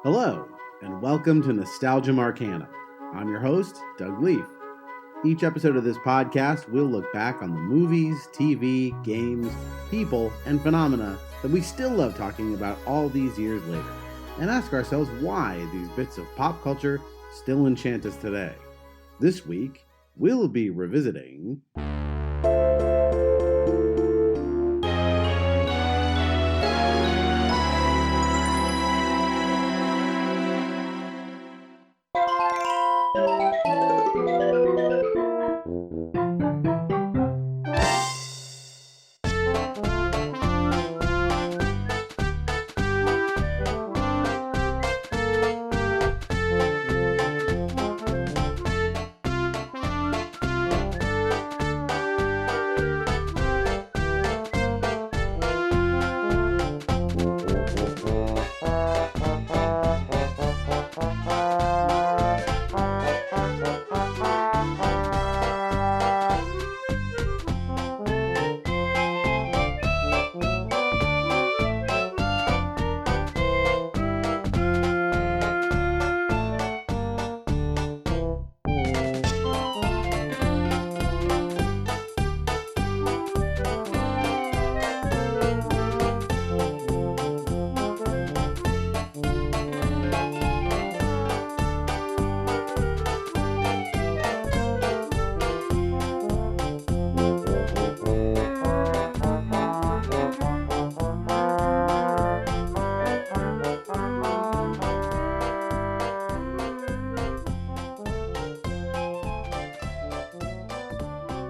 Hello, and welcome to Nostalgia Marcana. I'm your host, Doug Leaf. Each episode of this podcast, we'll look back on the movies, TV, games, people, and phenomena that we still love talking about all these years later, and ask ourselves why these bits of pop culture still enchant us today. This week, we'll be revisiting...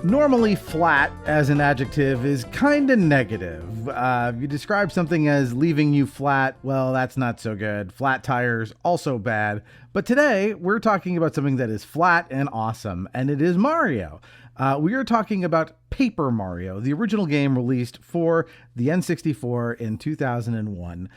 Normally, flat as an adjective is kind of negative. If you describe something as leaving you flat, well, that's not so good. Flat tires, also bad. But today, we're talking about something that is flat and awesome, and it is Mario. We are talking about Paper Mario, the original game released for the N64 in 2001.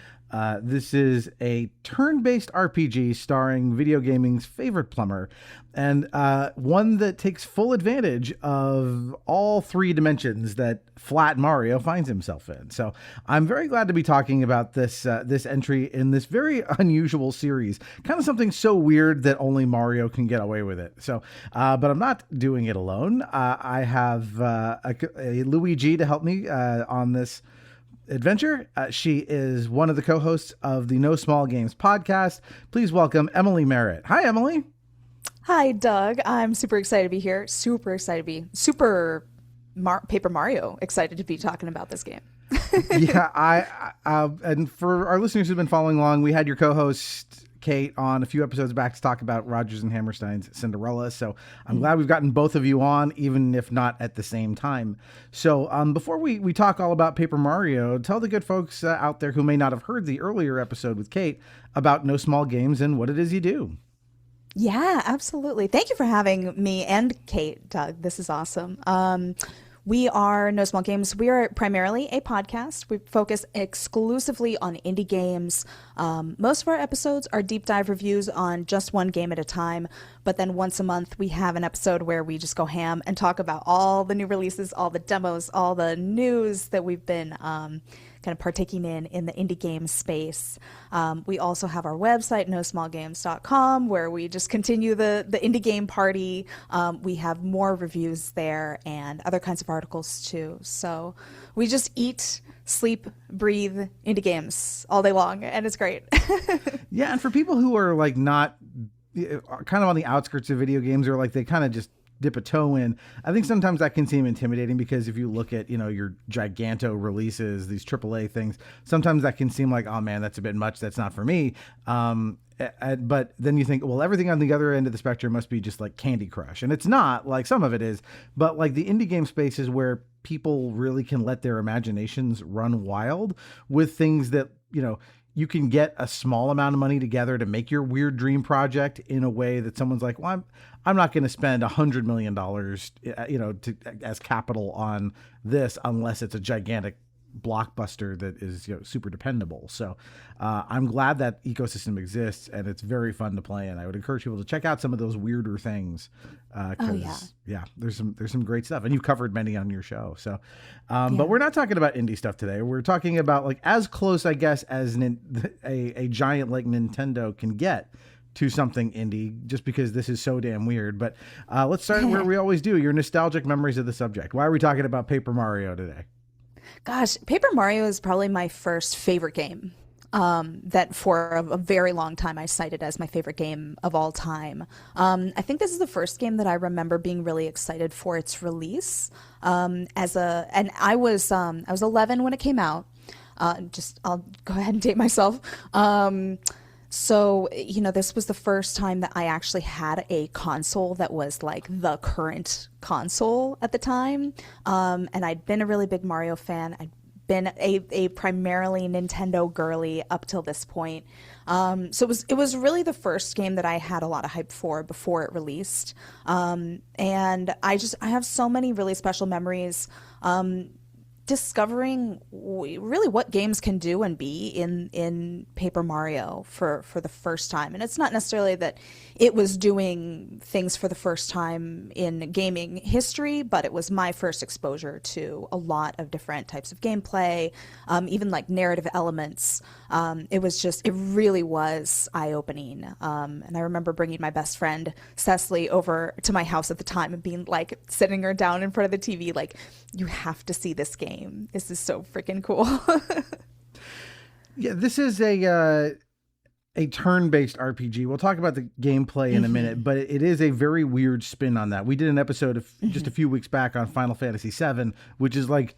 This is a turn-based RPG starring video gaming's favorite plumber, and one that takes full advantage of all three dimensions that flat Mario finds himself in. So I'm very glad to be talking about this entry in this very unusual series. Kind of something so weird that only Mario can get away with it. So, but I'm not doing it alone. I have a Luigi to help me on this adventure. She is one of the co-hosts of the No Small Games podcast. Please welcome Emily Merritt. Hi, Emily. Hi, Doug. I'm super excited to be here. Super excited to be Paper Mario excited to be talking about this game. Yeah, and for our listeners who've been following along, we had your co-host Kate on a few episodes back to talk about Rodgers and Hammerstein's Cinderella. So I'm glad we've gotten both of you on, even if not at the same time. So before we talk all about Paper Mario, tell the good folks out there who may not have heard the earlier episode with Kate about No Small Games and what it is you do. Yeah, absolutely. Thank you for having me and Kate, Doug. This is awesome. We are No Small Games. We are primarily a podcast. We focus exclusively on indie games. Most of our episodes are deep dive reviews on just one game at a time. But then once a month, we have an episode where we just go ham and talk about all the new releases, all the demos, all the news that we've been kind of partaking in the indie game space. We also have our website, nosmallgames.com, where we just continue the indie game party. We have more reviews there and other kinds of articles too. So we just eat, sleep, breathe indie games all day long, and it's great. Yeah, and for people who are like not kind of on the outskirts of video games, or like they kind of just dip a toe in, I think sometimes that can seem intimidating, because if you look at, your Giganto releases, these AAA things, sometimes that can seem like, oh man, that's a bit much. That's not for me. But then you think, well, everything on the other end of the spectrum must be just like Candy Crush. And it's not. Like, some of it is, but like the indie game space is where people really can let their imaginations run wild with things that, you can get a small amount of money together to make your weird dream project in a way that someone's like, well, I'm not going to spend $100 million, as capital on this unless it's a gigantic blockbuster that is super dependable. So I'm glad that ecosystem exists, and it's very fun to play. And I would encourage people to check out some of those weirder things. There's some great stuff, and you've covered many on your show. So, but we're not talking about indie stuff today. We're talking about like as close, I guess, as a giant like Nintendo can get to something indie, just because this is so damn weird. But let's start where we always do, your nostalgic memories of the subject. Why are we talking about Paper Mario today? Gosh, Paper Mario is probably my first favorite game. That for a very long time I cited as my favorite game of all time. I think this is the first game that I remember being really excited for its release. And I was 11 when it came out. I'll go ahead and date myself. So, this was the first time that I actually had a console that was like the current console at the time. And I'd been a really big Mario fan. I'd been a primarily Nintendo girly up till this point. So it was really the first game that I had a lot of hype for before it released. And I have so many really special memories, discovering really what games can do and be in Paper Mario for the first time. And it's not necessarily that it was doing things for the first time in gaming history, but it was my first exposure to a lot of different types of gameplay, even like narrative elements. It really was eye-opening. And I remember bringing my best friend Cecily over to my house at the time and being like, sitting her down in front of the TV, like, you have to see this game. This is so freaking cool. Yeah, this is a turn-based RPG. We'll talk about the gameplay in a minute, but it is a very weird spin on that. We did an episode of just a few weeks back on Final Fantasy VII, which is like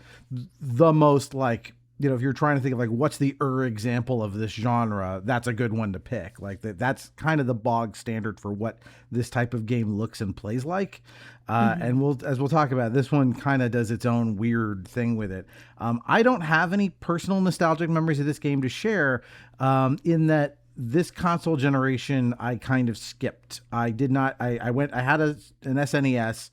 the most like, if you're trying to think of like what's the example of this genre, that's a good one to pick. Like that's kind of the bog standard for what this type of game looks and plays like. And we'll talk about, this one kind of does its own weird thing with it. I don't have any personal nostalgic memories of this game to share, in that this console generation I kind of skipped. I did not. I had an SNES.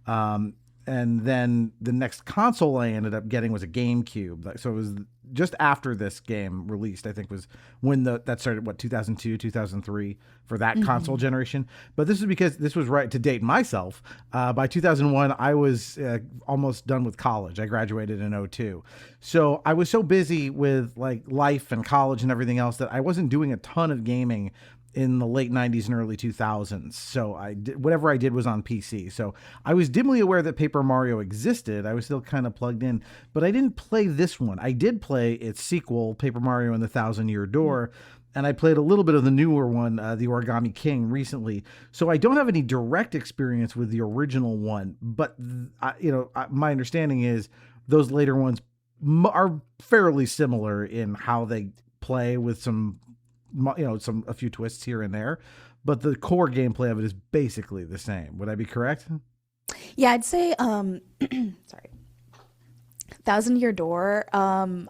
And then the next console I ended up getting was a GameCube. So it was just after this game released, I think, was when that started, 2002, 2003 for that console generation. But this is because this was right to date myself. By 2001, I was almost done with college. I graduated in 2002. So I was so busy with like life and college and everything else that I wasn't doing a ton of gaming in the late 90s and early 2000s. So whatever I did was on PC. So I was dimly aware that Paper Mario existed. I was still kind of plugged in, but I didn't play this one. I did play its sequel, Paper Mario and the Thousand-Year Door, and I played a little bit of the newer one, the Origami King, recently. So I don't have any direct experience with the original one, but my understanding is those later ones are fairly similar in how they play, with a few twists here and there, but the core gameplay of it is basically the same. Would I be correct? Yeah, I'd say, sorry. Thousand-Year Door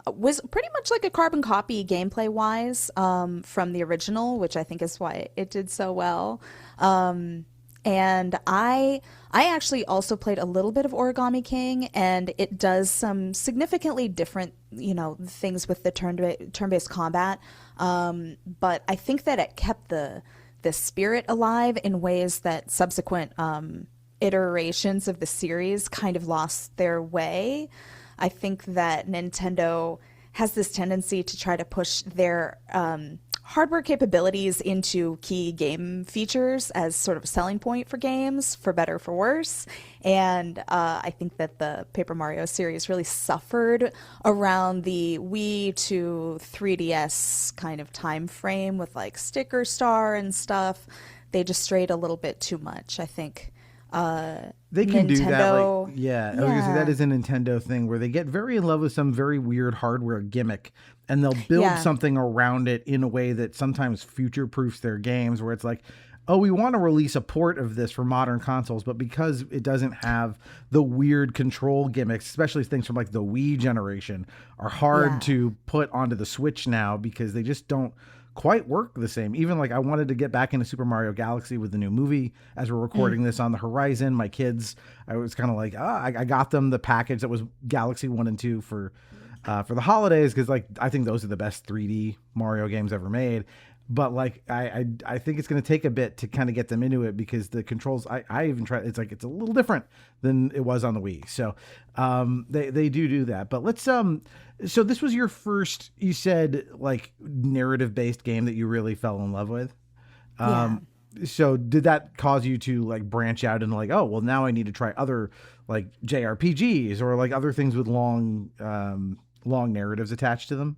was pretty much like a carbon copy gameplay wise from the original, which I think is why it did so well. And I actually also played a little bit of Origami King, and it does some significantly different, things with the turn-based combat. But I think that it kept the spirit alive in ways that subsequent iterations of the series kind of lost their way. I think that Nintendo has this tendency to try to push their hardware capabilities into key game features as sort of a selling point for games, for better or for worse. And I think that the Paper Mario series really suffered around the Wii to 3DS kind of time frame with like Sticker Star and stuff. They just strayed a little bit too much, I think. They can do that. I was gonna say that is a Nintendo thing where they get very in love with some very weird hardware gimmick, and they'll build something around it in a way that sometimes future-proofs their games, where it's like, oh, we want to release a port of this for modern consoles, but because it doesn't have the weird control gimmicks, especially things from like the Wii generation, are hard to put onto the Switch now because they just don't quite work the same. Even like I wanted to get back into Super Mario Galaxy with the new movie as we're recording this on the horizon. My kids, I was kind of like, I got them the package that was Galaxy 1 and 2 for for the holidays, because like I think those are the best 3D Mario games ever made. But like I think it's going to take a bit to kind of get them into it, because the controls I even tried. It's like it's a little different than it was on the Wii. So they do that. But let's so this was your first, you said, like narrative based game that you really fell in love with. So did that cause you to like branch out and like, oh well, now I need to try other like JRPGs or like other things with long narratives attached to them?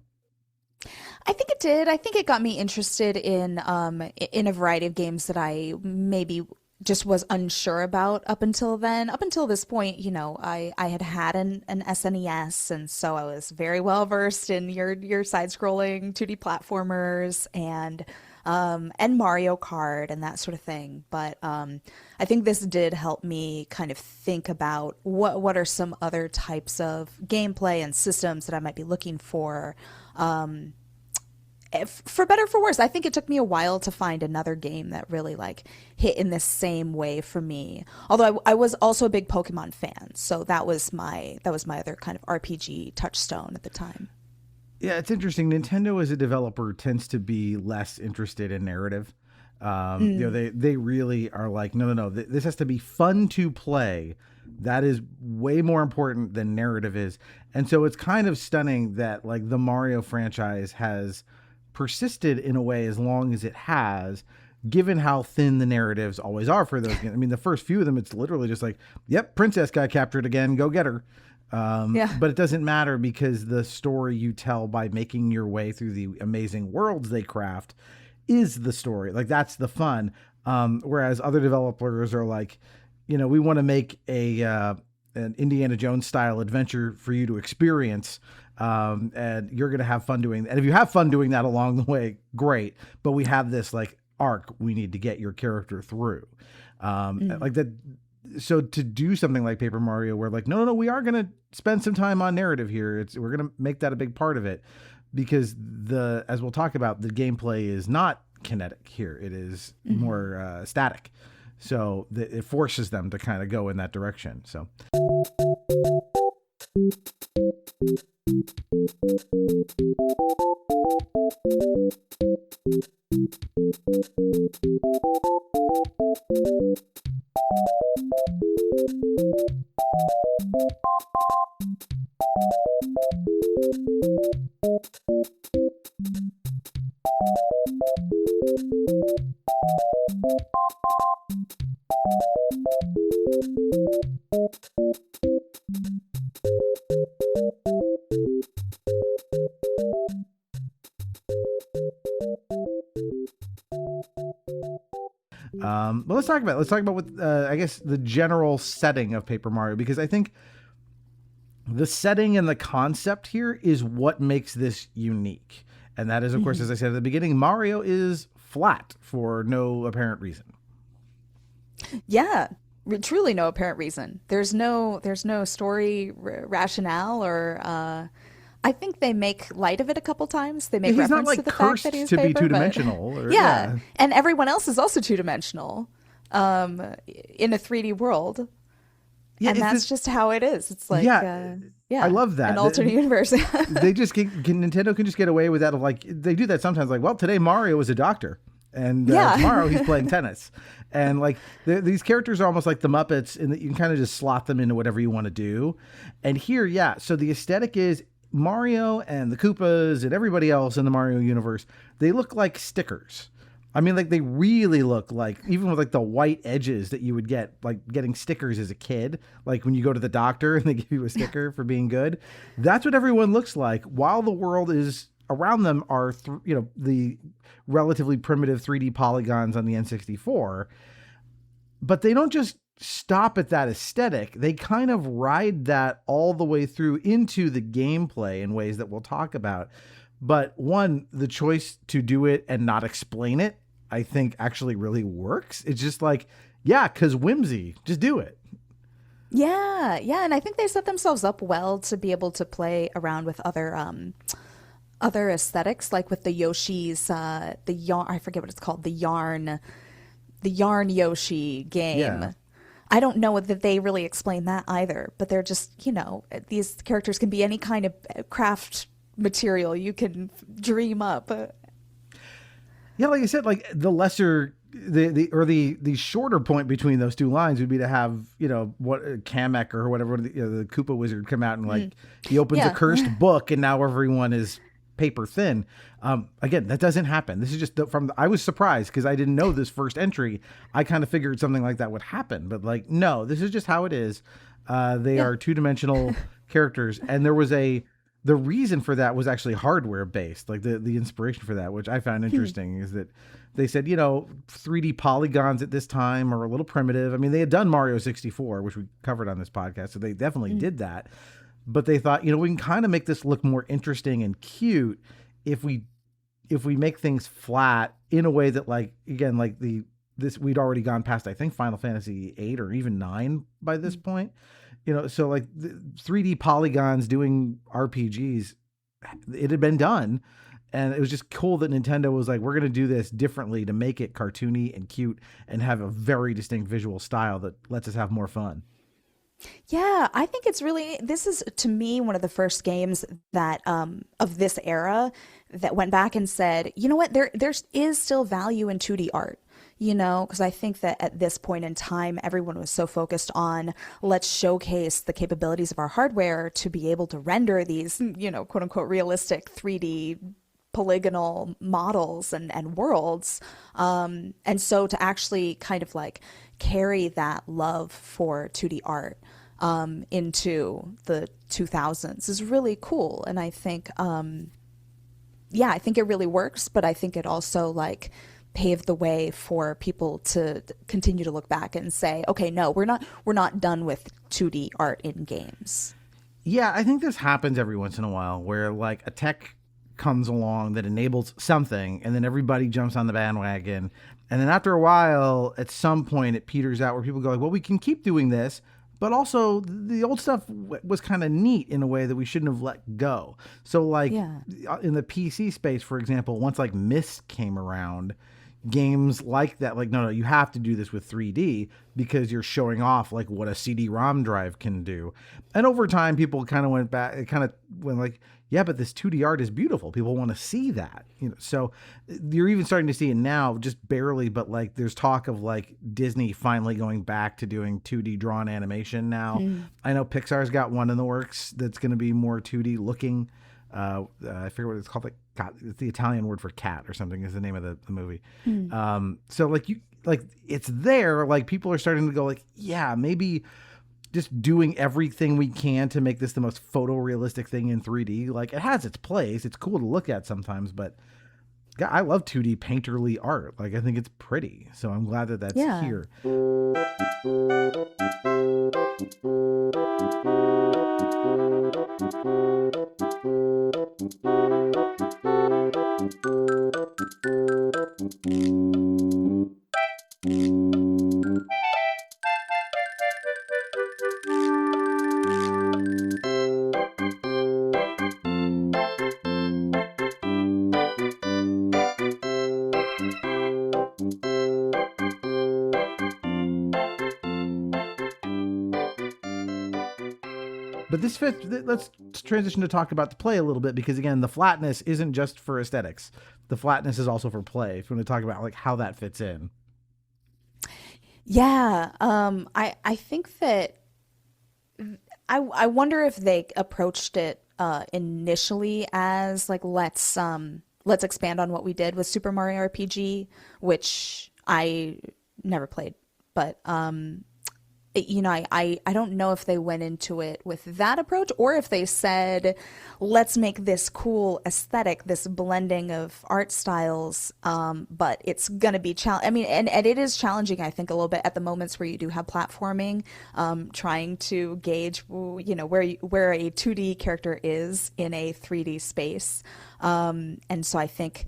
I think it did. I think it got me interested in a variety of games that I maybe just was unsure about up until then. Up until this point, you know, I had an SNES, and so I was very well versed in your side-scrolling 2D platformers and Mario Kart and that sort of thing. But I think this did help me kind of think about what are some other types of gameplay and systems that I might be looking for. For better or for worse, I think it took me a while to find another game that really like hit in the same way for me. Although I was also a big Pokemon fan, so that was my other kind of RPG touchstone at the time. Yeah, it's interesting. Nintendo as a developer tends to be less interested in narrative. You know, they really are like, no. This has to be fun to play. That is way more important than narrative is. And so it's kind of stunning that like the Mario franchise has persisted in a way as long as it has, given how thin the narratives always are for those games. I mean, the first few of them, it's literally just like, yep, princess got captured again, go get her. But it doesn't matter, because the story you tell by making your way through the amazing worlds they craft is the story. Like, that's the fun. Whereas other developers are like, you know, we want to make an Indiana Jones style adventure for you to experience. And you're going to have fun doing that. And if you have fun doing that along the way, great. But we have this like arc we need to get your character through. Like that. So to do something like Paper Mario, where like, no, we are going to spend some time on narrative here. We're going to make that a big part of it, because as we'll talk about, the gameplay is not kinetic here. It is more static. So it forces them to kind of go in that direction. So. But let's talk about what I guess the general setting of Paper Mario, because I think the setting and the concept here is what makes this unique. And that is, of course, as I said at the beginning, Mario is flat for no apparent reason. Yeah, truly no apparent reason. There's no story rationale, or I think they make light of it a couple times. They make reference to the fact that he's to paper, be two-dimensional. Yeah, and everyone else is also two-dimensional in a 3D world. Yeah, and that's just how it is. It's like, I love that. An alternate universe. They just Nintendo can just get away with that. Of like, they do that sometimes. Like, well, today Mario is a doctor, and tomorrow he's playing tennis, and like these characters are almost like the Muppets, in that you can kind of just slot them into whatever you want to do. And here, so the aesthetic is Mario and the Koopas and everybody else in the Mario universe. They look like stickers. I mean, like, they really look like, even with like the white edges that you would get, like getting stickers as a kid, like when you go to the doctor and they give you a sticker for being good. That's what everyone looks like, while the world is around them are, the relatively primitive 3D polygons on the N64. But they don't just stop at that aesthetic. They kind of ride that all the way through into the gameplay in ways that we'll talk about. But one, the choice to do it and not explain it, I think actually really works. It's just like, because whimsy, just do it. Yeah. And I think they set themselves up well to be able to play around with other aesthetics, like with the Yoshi's, the yarn, I forget what it's called, the yarn Yoshi game. I don't know that they really explain that either, but they're just, these characters can be any kind of craft material you can dream up. Yeah, like I said, like the lesser the shorter point between those two lines would be to have, what Kamek or whatever, the Koopa wizard come out and like he opens a cursed book and now everyone is paper thin. Again, that doesn't happen. This is just I was surprised because I didn't know this first entry. I kind of figured something like that would happen, but like, no, this is just how it is. They are two-dimensional characters, and the reason for that was actually hardware based. Like the inspiration for that, which I found interesting, is that they said, 3D polygons at this time are a little primitive. I mean, they had done Mario 64, which we covered on this podcast, so they definitely did that. But they thought, we can kind of make this look more interesting and cute if we make things flat in a way that, like, again, like we'd already gone past, I think, Final Fantasy 8 or even 9 by this point. So like the 3D polygons doing RPGs, it had been done. And it was just cool that Nintendo was like, we're going to do this differently to make it cartoony and cute and have a very distinct visual style that lets us have more fun. Yeah, I think this is, to me, one of the first games that of this era that went back and said, you know what, there is still value in 2D art. Because I think that at this point in time, everyone was so focused on, let's showcase the capabilities of our hardware to be able to render these, quote unquote, realistic 3D polygonal models and worlds. And so to actually kind of like carry that love for 2D art into the 2000s is really cool. And I think, I think it really works, but I think it also like paved the way for people to continue to look back and say, okay, no, we're not done with 2D art in games. Yeah, I think this happens every once in a while where like a tech comes along that enables something and then everybody jumps on the bandwagon. And then after a while, at some point it peters out where people go like, well, we can keep doing this, but also the old stuff was kind of neat in a way that we shouldn't have let go. So like in the PC space, for example, once like Myst came around, games like that, like, no, you have to do this with 3D because you're showing off like what a CD-ROM drive can do. And over time, people kind of went back, like, yeah, but this 2D art is beautiful. People want to see that, so you're even starting to see it now, just barely, but like there's talk of like Disney finally going back to doing 2D drawn animation now. I know Pixar's got one in the works that's going to be more 2D looking. I forget what it's called. Like, God, it's the Italian word for cat or something is the name of the movie. So like it's there. Like people are starting to go like, yeah, maybe just doing everything we can to make this the most photorealistic thing in 3D. Like it has its place. It's cool to look at sometimes, but I love 2D painterly art. Like I think it's pretty. So I'm glad that that's here. But this fits. Let's transition to talk about the play a little bit, because again, the flatness isn't just for aesthetics. The flatness is also for play. If you want to talk about like how that fits in. Yeah, I think that I wonder if they approached it initially as like let's expand on what we did with Super Mario RPG, which I never played, but I don't know if they went into it with that approach or if they said, let's make this cool aesthetic, this blending of art styles. But it's going to be I mean, and it is challenging, I think, a little bit at the moments where you do have platforming, trying to gauge, where a 2D character is in a 3D space. And so I think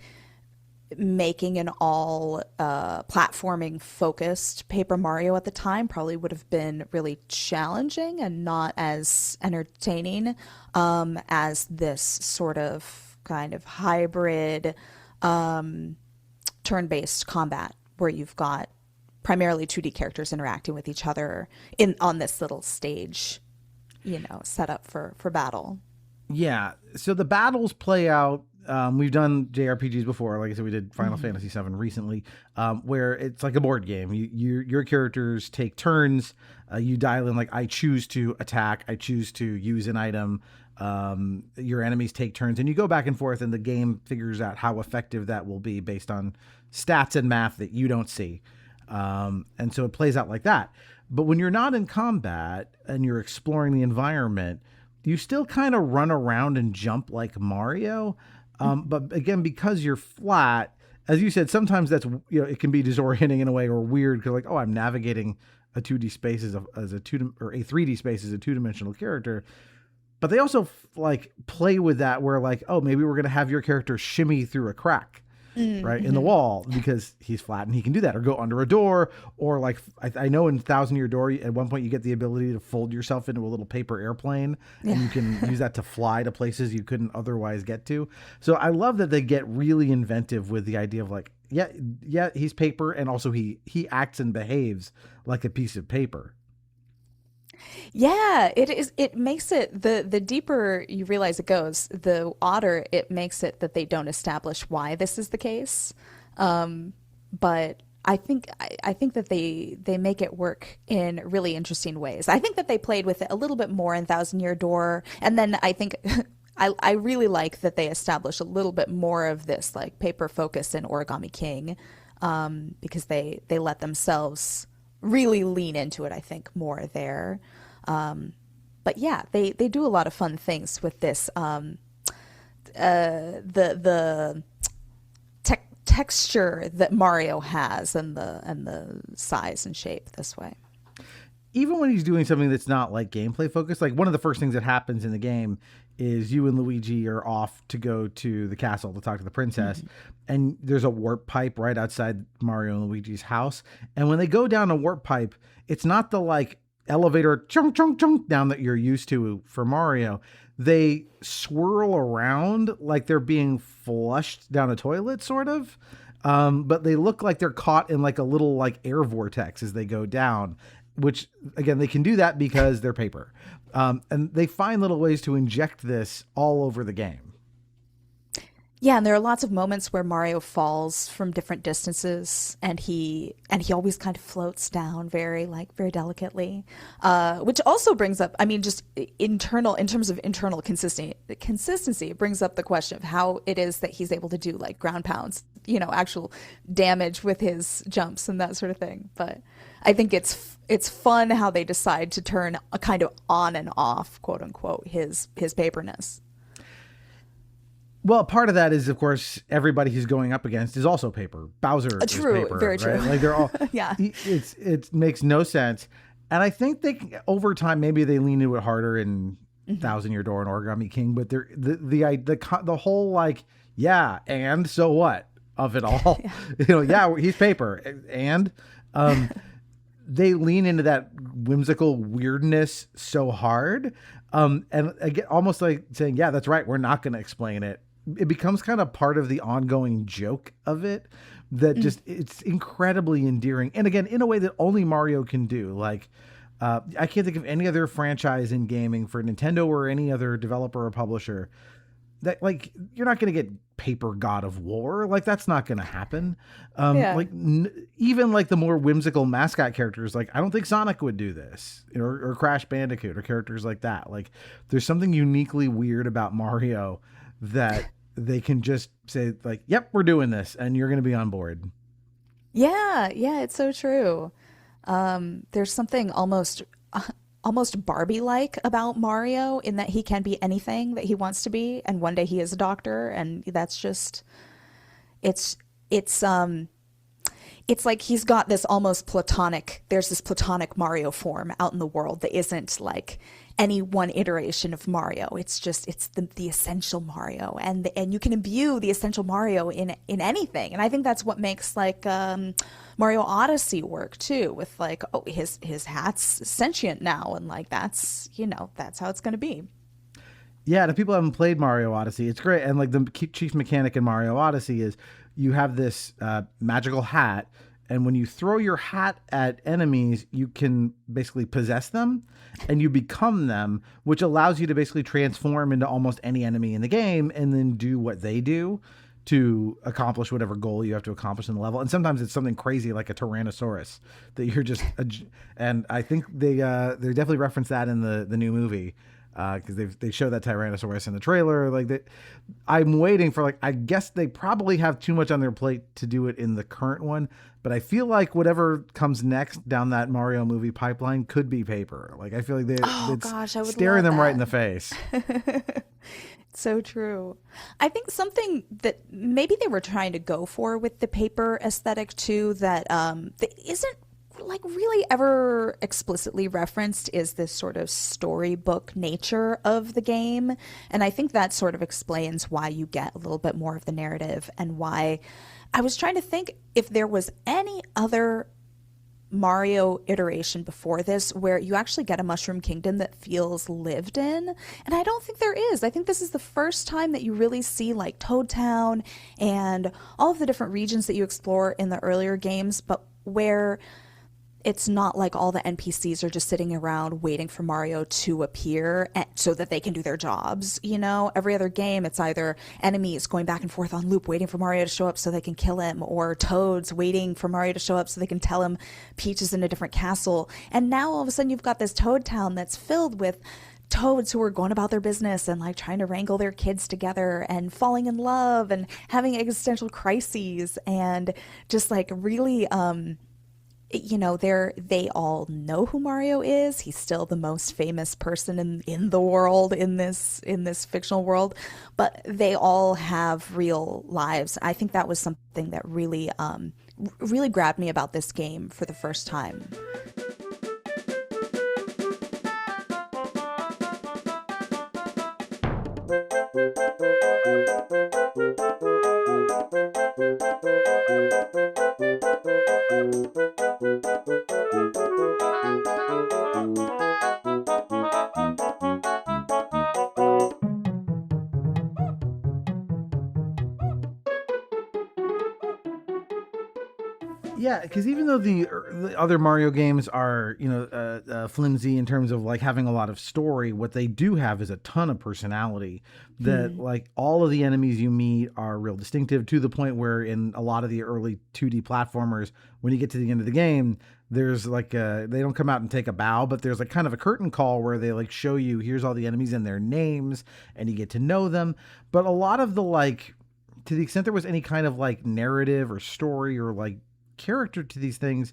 making an all platforming focused Paper Mario at the time probably would have been really challenging and not as entertaining as this sort of kind of hybrid turn-based combat where you've got primarily 2D characters interacting with each other on this little stage, set up for battle. Yeah. So the battles play out. We've done JRPGs before. Like I said, we did Final Fantasy VII recently, where it's like a board game. Your characters take turns. You dial in, like, I choose to attack. I choose to use an item. Your enemies take turns, and you go back and forth, and the game figures out how effective that will be based on stats and math that you don't see. And so it plays out like that. But when you're not in combat and you're exploring the environment, you still kind of run around and jump like Mario. But again, because you're flat, as you said, sometimes that's, it can be disorienting in a way, or weird, because like, oh, I'm navigating a 2D space as a 3D space as a two-dimensional character. But they also like play with that, where like, oh, maybe we're going to have your character shimmy through a crack. Right in the wall because he's flat and he can do that, or go under a door, or like I know in Thousand Year Door at one point you get the ability to fold yourself into a little paper airplane, and you can use that to fly to places you couldn't otherwise get to. So I love that they get really inventive with the idea of like, yeah, he's paper, and also he acts and behaves like a piece of paper. Yeah, it is. It makes it, the deeper you realize it goes, the odder it makes it that they don't establish why this is the case. But I think that they make it work in really interesting ways. I think that they played with it a little bit more in Thousand Year Door, and then I think I really like that they establish a little bit more of this like paper focus in Origami King, because they let themselves really lean into it, I think, more there. But yeah, they do a lot of fun things with this. The texture that Mario has, and the size and shape this way. Even when he's doing something that's not like gameplay focused, like one of the first things that happens in the game is you and Luigi are off to go to the castle to talk to the princess, and there's a warp pipe right outside Mario and Luigi's house. And when they go down a warp pipe, it's not the like elevator chunk chunk chunk down that you're used to for Mario. They swirl around like they're being flushed down a toilet, sort of. But they look like they're caught in like a little like air vortex as they go down, which again, they can do that because they're paper. And they find little ways to inject this all over the game. Yeah, and there are lots of moments where Mario falls from different distances, and he always kind of floats down very delicately, which also brings up, I mean, just in terms of internal consistency, it brings up the question of how it is that he's able to do like ground pounds, actual damage with his jumps and that sort of thing. But I think it's fun how they decide to turn a kind of on and off, quote unquote, his paperness. Well, part of that is, of course, everybody he's going up against is also paper. Bowser is paper, very true. Right? Like they're all, yeah. It makes no sense, and I think over time maybe they lean into it harder in Thousand Year Door and Origami King, but they're the whole like, yeah, and so what of it all, he's paper, and they lean into that whimsical weirdness so hard, and again, almost like saying, yeah, that's right, we're not going to explain it. It becomes kind of part of the ongoing joke of it that just, it's incredibly endearing. And again, in a way that only Mario can do. Like, I can't think of any other franchise in gaming for Nintendo or any other developer or publisher that, like, you're not going to get paper God of War. Like, that's not going to happen. Like, even like the more whimsical mascot characters, like, I don't think Sonic would do this, or Crash Bandicoot or characters like that. Like, there's something uniquely weird about Mario that they can just say like, yep, we're doing this, and you're going to be on board. Yeah, it's so true. There's something almost Barbie-like about Mario in that he can be anything that he wants to be, and one day he is a doctor, and that's just, it's like he's got this there's this platonic Mario form out in the world that isn't like any one iteration of Mario. It's the essential Mario, and you can imbue the essential Mario in anything. And I think that's what makes like Mario Odyssey work too, with like, oh, his hat's sentient now, and like that's how it's going to be. Yeah, and if people haven't played Mario Odyssey, it's great. And like the chief mechanic in Mario Odyssey is you have this magical hat, And when you throw your hat at enemies, you can basically possess them and you become them, which allows you to basically transform into almost any enemy in the game and then do what they do to accomplish whatever goal you have to accomplish in the level. And sometimes it's something crazy like a Tyrannosaurus that you're just, and I think they definitely reference that in the new movie. Because they show that Tyrannosaurus in the trailer. Like I'm waiting for, like, I guess they probably have too much on their plate to do it in the current one, but I feel like whatever comes next down that Mario movie pipeline could be paper. Like I feel like I would staring love them right that. in the face. So true. I think something that maybe they were trying to go for with the paper aesthetic too, that isn't like really ever explicitly referenced, is this sort of storybook nature of the game. And I think that sort of explains why you get a little bit more of the narrative, and why I was trying to think if there was any other Mario iteration before this where you actually get a Mushroom Kingdom that feels lived in. And I don't think there is. I think this is the first time that you really see like Toad Town and all of the different regions that you explore in the earlier games, but where it's not like all the NPCs are just sitting around waiting for Mario to appear so that they can do their jobs. You know, every other game, it's either enemies going back and forth on loop waiting for Mario to show up so they can kill him, or Toads waiting for Mario to show up so they can tell him Peach is in a different castle. And now all of a sudden you've got this Toad Town that's filled with Toads who are going about their business and like trying to wrangle their kids together and falling in love and having existential crises, and just like really you know, they all know who Mario is. He's still the most famous person in the world, in this fictional world, but they all have real lives. I think that was something that really really grabbed me about this game for the first time. Yeah, because even though the other Mario games are, you know, flimsy in terms of like having a lot of story, what they do have is a ton of personality. That like all of the enemies you meet are real distinctive, to the point where in a lot of the early 2D platformers, when you get to the end of the game, there's like they don't come out and take a bow, but there's like kind of a curtain call where they like show you, here's all the enemies and their names, and you get to know them. But a lot of the, like, to the extent there was any kind of like narrative or story or like character to these things,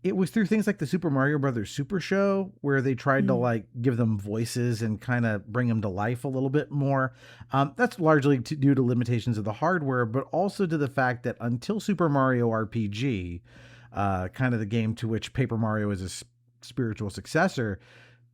it was through things like the Super Mario Brothers Super Show, where they tried to like give them voices and kind of bring them to life a little bit more. That's largely due to limitations of the hardware, but also to the fact that until Super Mario RPG, kind of the game to which Paper Mario is a spiritual successor,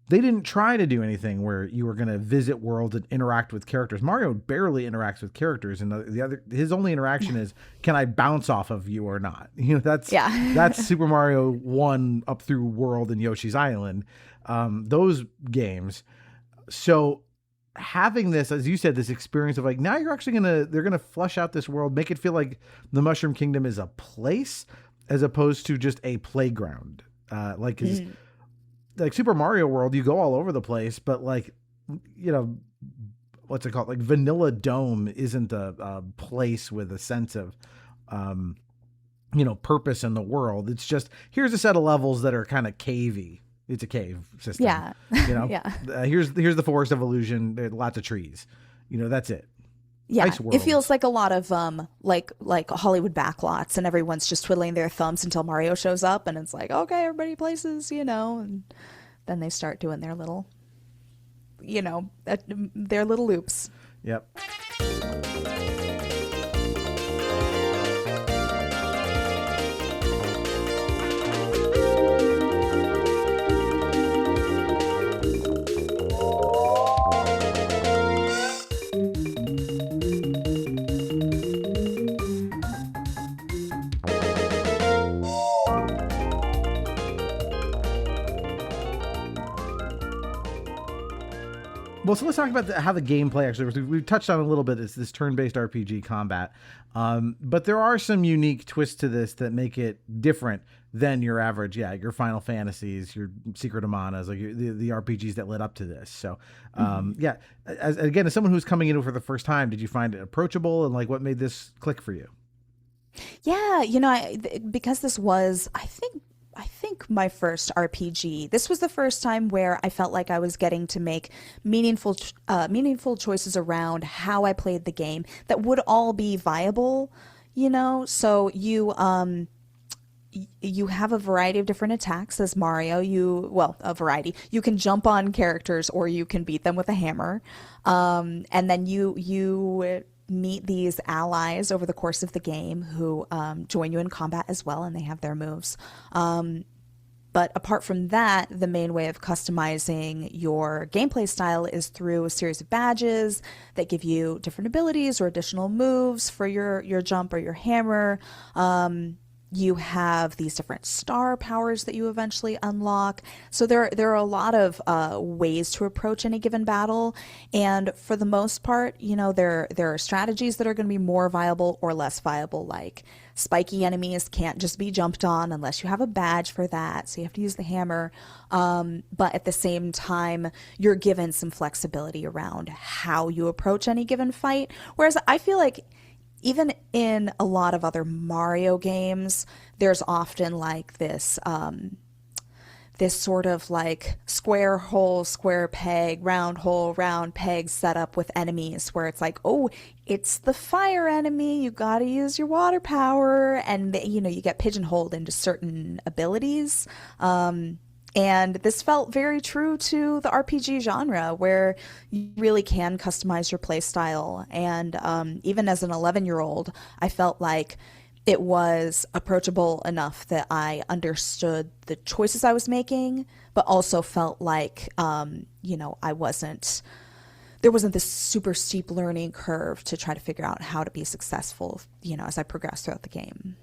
they didn't try to do anything where you were going to visit worlds and interact with characters. Mario barely interacts with characters, and his only interaction is, can I bounce off of you or not? You know, that's Super Mario 1 up through World and Yoshi's Island, those games. So having this, as you said, this experience of like, now you're actually they're gonna flesh out this world, make it feel like the Mushroom Kingdom is a place as opposed to just a playground. Like Super Mario World, you go all over the place, but like, you know, what's it called? Like Vanilla Dome isn't a place with a sense of, you know, purpose in the world. It's just, here's a set of levels that are kind of cavey. It's a cave system. Yeah. You know, Yeah. Here's the Forest of Illusion. There are lots of trees. You know, that's it. Yeah, Nice world. it feels like a lot of like Hollywood backlots, and everyone's just twiddling their thumbs until Mario shows up, and it's like, okay, everybody places, you know, and then they start doing their little, you know, their little loops. Yep. Well, so let's talk about how the gameplay actually works. We've touched on a little bit. It's this turn-based RPG combat. But there are some unique twists to this that make it different than your average, your Final Fantasies, your Secret of Manas, like the RPGs that led up to this. So, as someone who's coming in for the first time, did you find it approachable, and like what made this click for you? Yeah, because this was, I think my first RPG. This was the first time where I felt like I was getting to make meaningful choices around how I played the game that would all be viable. So you have a variety of different attacks as Mario. A variety. You can jump on characters or you can beat them with a hammer. And then you meet these allies over the course of the game who join you in combat as well, and they have their moves. But apart from that, the main way of customizing your gameplay style is through a series of badges that give you different abilities or additional moves for your jump or your hammer. You have these different star powers that you eventually unlock. So there are a lot of ways to approach any given battle. And for the most part, there are strategies that are going to be more viable or less viable, like spiky enemies can't just be jumped on unless you have a badge for that. So you have to use the hammer. But at the same time, you're given some flexibility around how you approach any given fight. Whereas I feel like even in a lot of other Mario games, there's often like this sort of like square hole, square peg, round hole, round peg setup with enemies where it's like, oh, it's the fire enemy, you got to use your water power, and you get pigeonholed into certain abilities. And this felt very true to the RPG genre, where you really can customize your play style. And even as an 11-year-old, I felt like it was approachable enough that I understood the choices I was making, but also felt like, there wasn't this super steep learning curve to try to figure out how to be successful, as I progressed throughout the game.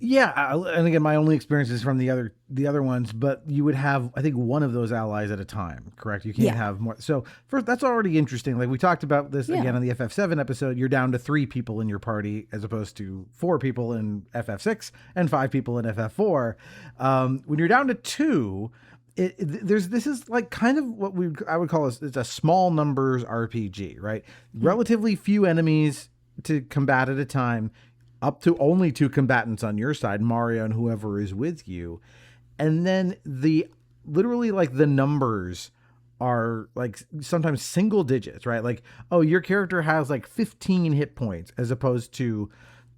Yeah, and again, my only experience is from the other ones, but you would have, I think, one of those allies at a time, correct? You can't have more. So first, that's already interesting. Like we talked about this again on the FF7 episode, you're down to 3 people in your party as opposed to 4 people in FF6 and 5 people in FF4. When you're down to 2, this is like kind of what I would call it's a small numbers RPG, right? Relatively few enemies to combat at a time. Up to only 2 combatants on your side, Mario and whoever is with you. And then literally like the numbers are like sometimes single digits, right? Like, oh, your character has like 15 hit points as opposed to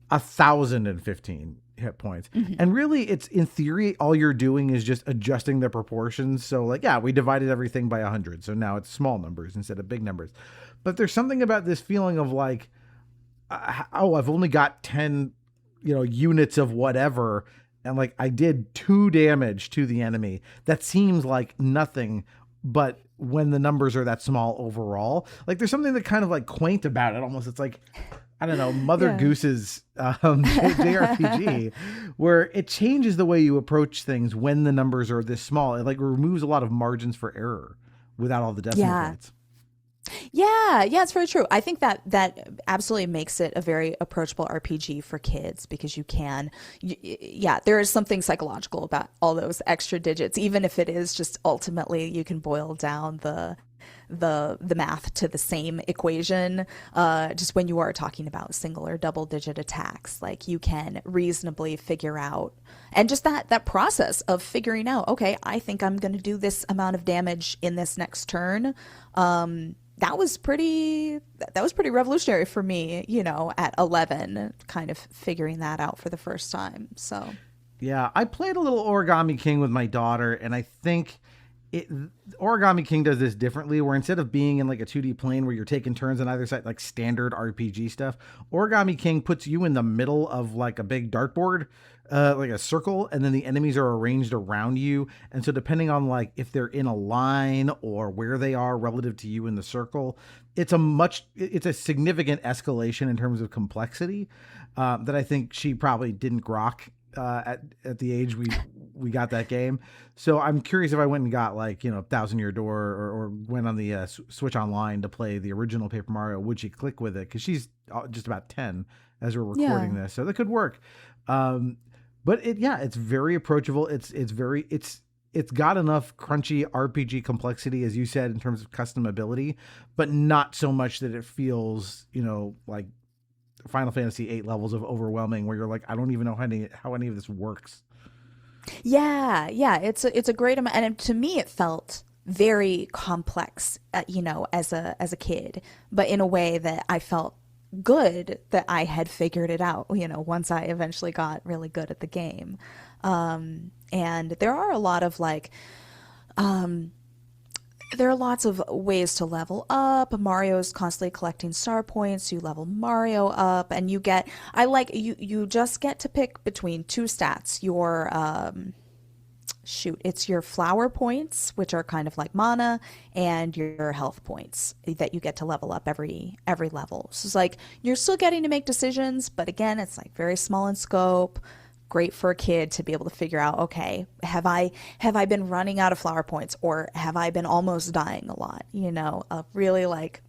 1,015 hit points. Mm-hmm. And really it's, in theory, all you're doing is just adjusting the proportions. So like, we divided everything by 100. So now it's small numbers instead of big numbers. But there's something about this feeling of like, I've only got 10, units of whatever. And like I did 2 damage to the enemy. That seems like nothing, but when the numbers are that small overall, like there's something that kind of like quaint about it. Almost. It's like, I don't know, Mother Goose's JRPG, where it changes the way you approach things when the numbers are this small. It like removes a lot of margins for error without all the decimal points. Yeah, it's very true. I think that absolutely makes it a very approachable RPG for kids, because you can, there is something psychological about all those extra digits, even if it is just ultimately you can boil down the math to the same equation. Just when you are talking about single or double digit attacks, like you can reasonably figure out, and just that process of figuring out, okay, I think I'm going to do this amount of damage in this next turn. That was pretty revolutionary for me, at 11, kind of figuring that out for the first time. So, yeah, I played a little Origami King with my daughter, and I think Origami King does this differently, where instead of being in like a 2D plane where you're taking turns on either side, like standard RPG stuff, Origami King puts you in the middle of like a big dartboard, like a circle, and then the enemies are arranged around you. And so depending on like if they're in a line or where they are relative to you in the circle, it's a significant escalation in terms of complexity that I think she probably didn't grok at the age we got that game. So I'm curious if I went and got like, 1,000 Year Door or went on the Switch Online to play the original Paper Mario, would she click with it? Because she's just about 10 as we're recording this, so that could work. But it's very approachable. It's got enough crunchy RPG complexity, as you said, in terms of customability, but not so much that it feels, like Final Fantasy VIII levels of overwhelming, where you're like, I don't even know how any of this works. Yeah, it's a great amount, and to me, it felt very complex, as a kid, but in a way that I felt good that I had figured it out, once I eventually got really good at the game. And there are a lot of there are lots of ways to level up. Mario's constantly collecting star points. You level Mario up, and you just get to pick between two stats. Your it's your flower points, which are kind of like mana, and your health points that you get to level up every level. So it's like you're still getting to make decisions, but again, it's like very small in scope. Great for a kid to be able to figure out, okay, have I been running out of flower points, or have I been almost dying a lot? A really like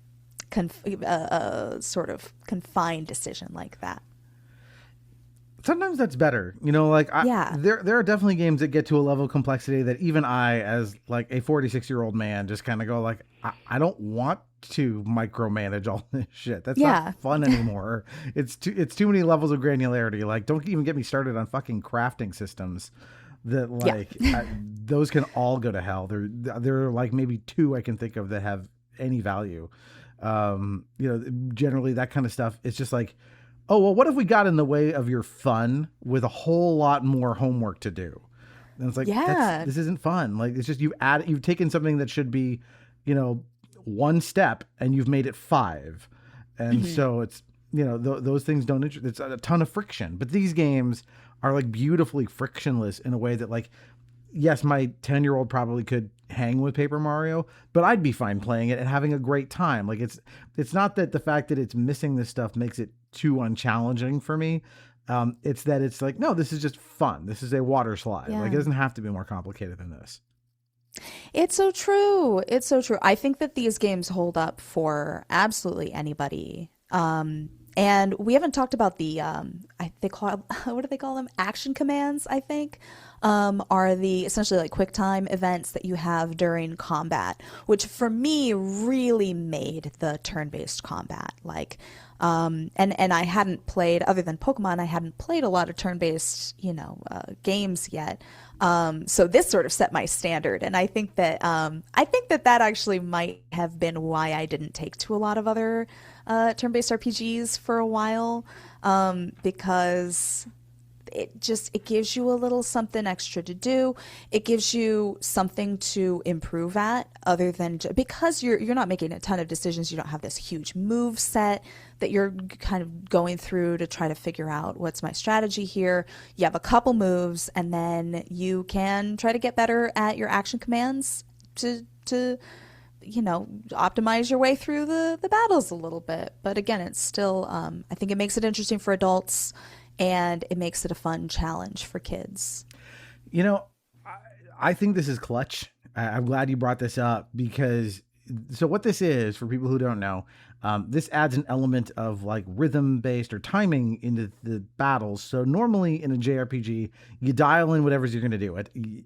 sort of confined decision like that. Sometimes that's better, there are definitely games that get to a level of complexity that even I, as like a 46-year-old man, just kind of go like, I don't want to micromanage all this shit. That's not fun anymore. It's too many levels of granularity. Like, don't even get me started on fucking crafting systems that those can all go to hell. There are like maybe 2 I can think of that have any value. Generally that kind of stuff. It's just like, oh, well, what if we got in the way of your fun with a whole lot more homework to do? And it's like, this isn't fun. Like, it's just, you've taken something that should be, 1 step and you've made it 5. And so it's, those things don't interest. It's a ton of friction, but these games are like beautifully frictionless in a way that, like, yes, my 10-year-old probably could hang with Paper Mario, but I'd be fine playing it and having a great time. Like, it's not that the fact that it's missing this stuff makes it too unchallenging for me. It's that it's like, no, this is just fun. This is a water slide. Like, it doesn't have to be more complicated than this. It's so true. It's so true. I think that these games hold up for absolutely anybody. And we haven't talked about the what do they call them? Action commands, I think, are the essentially like quick time events that you have during combat, which for me really made the turn-based combat. Like, and I hadn't played, other than Pokemon, I hadn't played a lot of turn-based, games yet. So this sort of set my standard, and I think that that actually might have been why I didn't take to a lot of other turn-based RPGs for a while, because it gives you a little something extra to do. It gives you something to improve at, other than because you're not making a ton of decisions. You don't have this huge move set that you're kind of going through to try to figure out what's my strategy here. You have a couple moves, and then you can try to get better at your action commands to optimize your way through the battles a little bit. But again, it's still, I think it makes it interesting for adults, and it makes it a fun challenge for kids. I think this is clutch. I'm glad you brought this up, because so what this is, for people who don't know, this adds an element of like rhythm based or timing into the battles. So normally in a JRPG, you dial in whatever's you're going to do.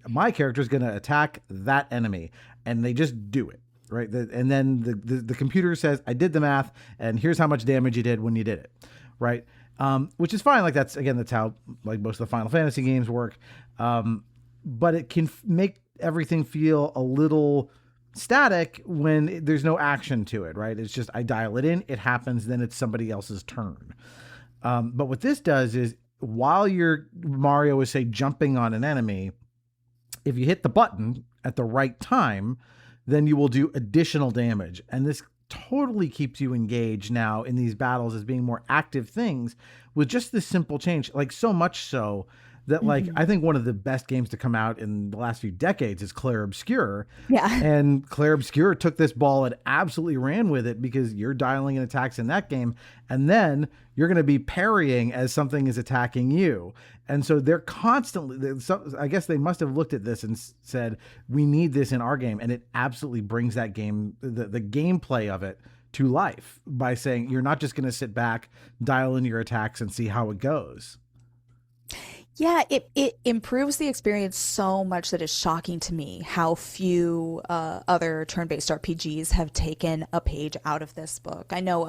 My character is going to attack that enemy, and they just do it. Right. And then the computer says, I did the math, and here's how much damage you did when you did it. Right. Which is fine. Like, that's how like most of the Final Fantasy games work. But it can make everything feel a little static when there's no action to it. Right. It's just, I dial it in, it happens, then it's somebody else's turn. But what this does is, while Mario is, say, jumping on an enemy, if you hit the button at the right time, then you will do additional damage. And this totally keeps you engaged now in these battles as being more active things with just this simple change. Like, so much so that like, I think one of the best games to come out in the last few decades is Clair Obscur. Yeah. And Clair Obscur took this ball and absolutely ran with it, because you're dialing in attacks in that game, and then you're going to be parrying as something is attacking you. And so they're constantly, I guess they must have looked at this and said, we need this in our game. And it absolutely brings that game, the gameplay of it, to life by saying you're not just going to sit back, dial in your attacks, and see how it goes. Yeah, it improves the experience so much that it's shocking to me how few other turn-based RPGs have taken a page out of this book. I know,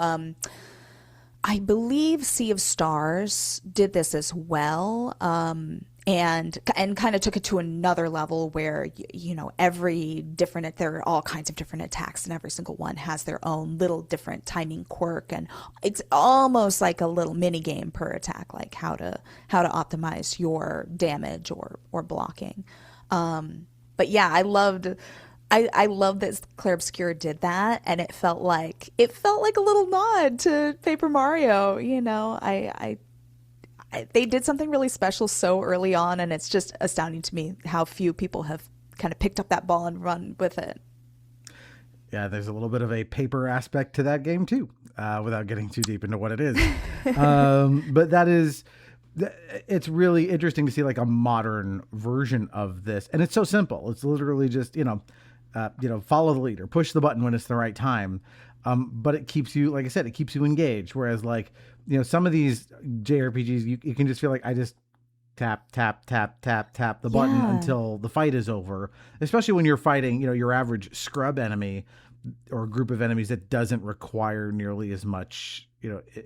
I believe Sea of Stars did this as well, and kind of took it to another level where, you know, there are all kinds of different attacks, and every single one has their own little different timing quirk, and it's almost like a little mini game per attack, like how to optimize your damage or blocking. But yeah, I love that Clair Obscur did that, and it felt like a little nod to Paper Mario. You know, they did something really special so early on, and it's just astounding to me how few people have kind of picked up that ball and run with it. Yeah, there's a little bit of a paper aspect to that game too, without getting too deep into what it is. But it's really interesting to see like a modern version of this, and it's so simple. It's literally just follow the leader, push the button when it's the right time. But it keeps you, like I said, it keeps you engaged. Whereas like, some of these JRPGs, you can just feel like I just tap the button until the fight is over. Especially when you're fighting, your average scrub enemy or a group of enemies that doesn't require nearly as much,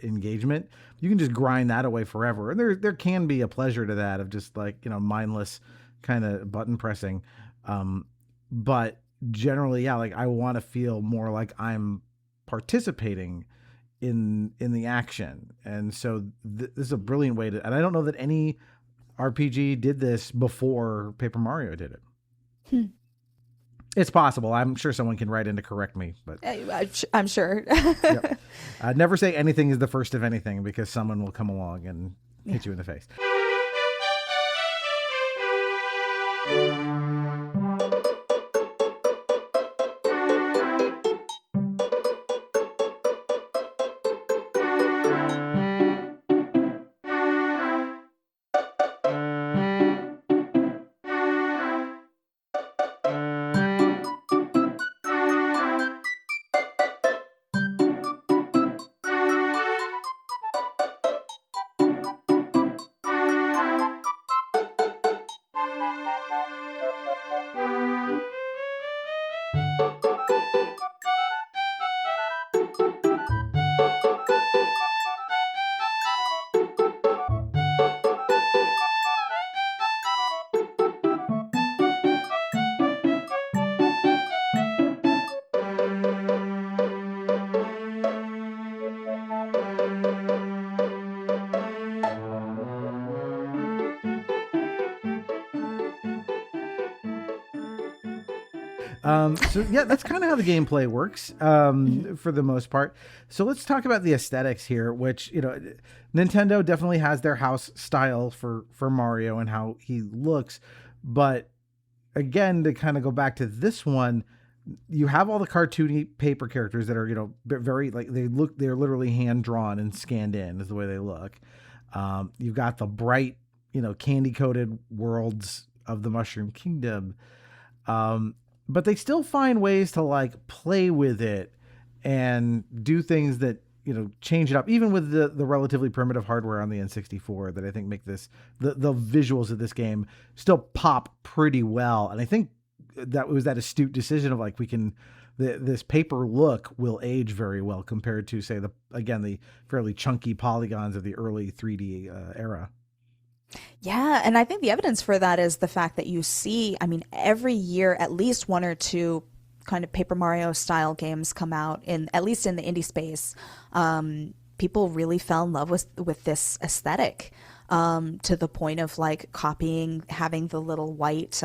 engagement. You can just grind that away forever. And there can be a pleasure to that of just like, mindless kind of button pressing. But generally, yeah, like I want to feel more like I'm participating in the action. And so this is a brilliant way to, and I don't know that any RPG did this before Paper Mario did it. It's possible. I'm sure someone can write in to correct me, but I'm sure. Yep. Never say anything is the first of anything, because someone will come along and hit you in the face. So yeah, that's kind of how the gameplay works for the most part. So let's talk about the aesthetics here, which, Nintendo definitely has their house style for Mario and how he looks. But again, to kind of go back to this one, you have all the cartoony paper characters that are, very like they're literally hand drawn and scanned in is the way they look. You've got the bright, candy coated worlds of the Mushroom Kingdom. But they still find ways to like play with it and do things that, change it up, even with the relatively primitive hardware on the N64 that I think make this, the visuals of this game still pop pretty well. And I think that was that astute decision of like, this paper look will age very well compared to say the fairly chunky polygons of the early 3D era. Yeah, and I think the evidence for that is the fact that you see, every year at least one or two kind of Paper Mario style games come out, at least in the indie space. People really fell in love with this aesthetic, to the point of like copying, having the little white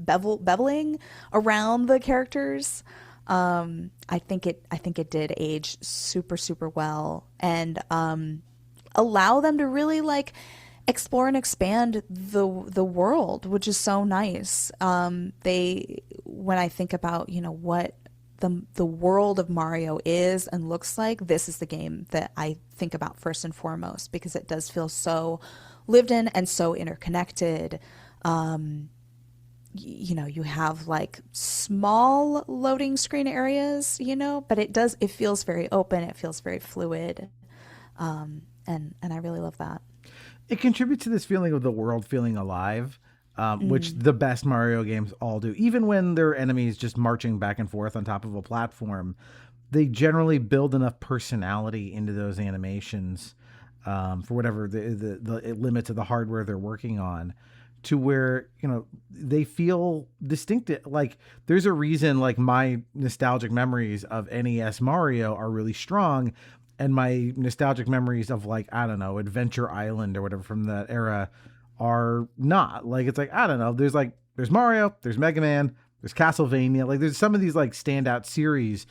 beveling around the characters. I think it did age super, super well. And allow them to really like explore and expand the world, which is so nice. They when I think about, you know, what the world of Mario is and looks like, this is the game that I think about first and foremost, because it does feel so lived in and so interconnected. You know, you have like small loading screen areas, you know, but it feels very open, it feels very fluid. And I really love that. It contributes to this feeling of the world feeling alive, which the best Mario games all do. Even when their enemies just marching back and forth on top of a platform, they generally build enough personality into those animations for whatever the limits of the hardware they're working on, to where, you know, they feel distinctive. Like there's a reason like my nostalgic memories of NES Mario are really strong, and my nostalgic memories of like, I don't know, Adventure Island or whatever from that era are not. Like it's like, I don't know, there's Mario, there's Mega Man, there's Castlevania, like there's some of these like standout series,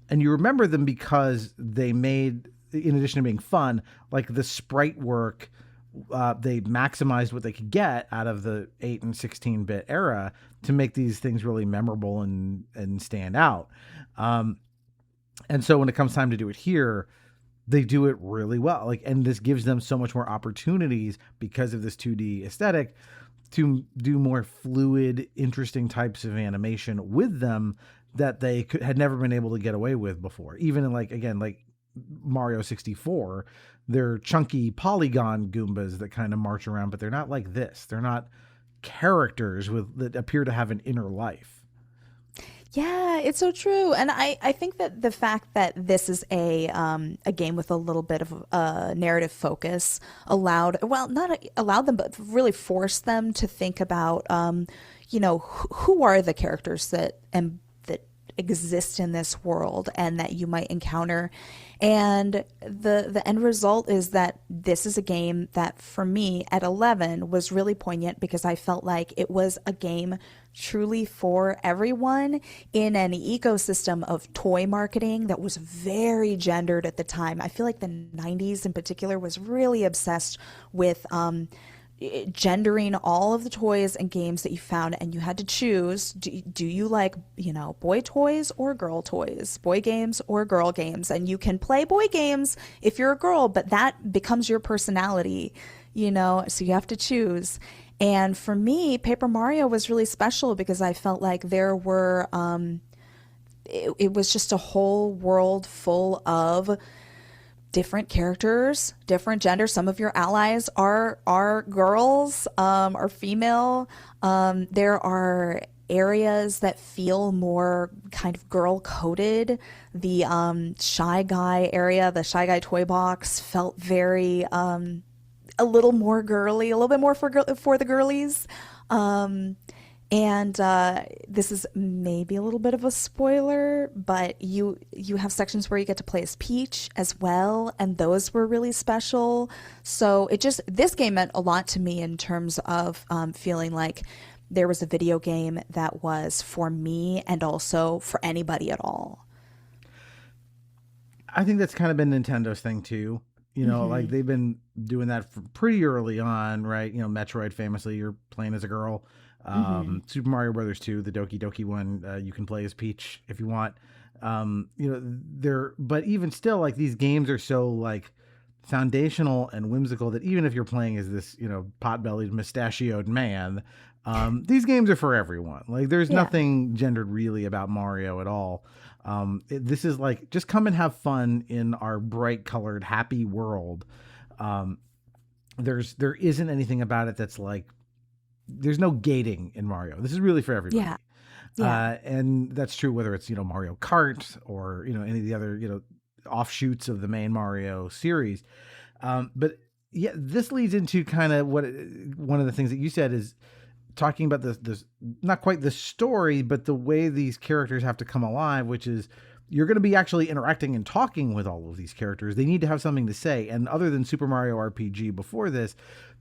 and you remember them because they made, in addition to being fun, like the sprite work, they maximized what they could get out of the 8 and 16-bit era to make these things really memorable and stand out. And so when it comes time to do it here, they do it really well. Like, and this gives them so much more opportunities because of this 2D aesthetic to do more fluid, interesting types of animation with them that they had never been able to get away with before. Even in like, again, like Mario 64, they're chunky polygon Goombas that kind of march around, but they're not like this. They're not characters that appear to have an inner life. Yeah, it's so true. And I think that the fact that this is a game with a little bit of a narrative focus allowed them, but really forced them to think about, you know, who are the characters that exist in this world and that you might encounter. And the end result is that this is a game that for me at 11 was really poignant, because I felt like it was a game truly for everyone in an ecosystem of toy marketing that was very gendered at the time. I feel like the 90s in particular was really obsessed with gendering all of the toys and games that you found, and you had to choose, do you like, you know, boy toys or girl toys, boy games or girl games, and you can play boy games if you're a girl, but that becomes your personality, you know, so you have to choose. And for me, Paper Mario was really special because I felt like there were it was just a whole world full of different characters, different genders. Some of your allies are girls, are female. There are areas that feel more kind of girl coded. The Shy Guy area, the Shy Guy toy box, felt very a little more girly, a little bit more for the girlies. And this is maybe a little bit of a spoiler, but you have sections where you get to play as Peach as well, and those were really special. So this game meant a lot to me in terms of feeling like there was a video game that was for me and also for anybody at all. I think that's kind of been Nintendo's thing too. You know, like they've been doing that from pretty early on, right? You know, Metroid famously, you're playing as a girl. Super Mario Brothers 2, the Doki Doki one, you can play as Peach if you want. You know, but even still, like these games are so like foundational and whimsical that even if you're playing as this, you know, pot-bellied, mustachioed man, these games are for everyone. Like there's nothing gendered really about Mario at all. This is like, just come and have fun in our bright colored, happy world. There isn't anything about it that's like, there's no gating in Mario. This is really for everybody. Yeah. And that's true whether it's, you know, Mario Kart or, you know, any of the other, you know, offshoots of the main Mario series. But yeah, this leads into kind of one of the things that you said is talking about this not quite the story, but the way these characters have to come alive, which is you're going to be actually interacting and talking with all of these characters. They need to have something to say. And other than Super Mario RPG before this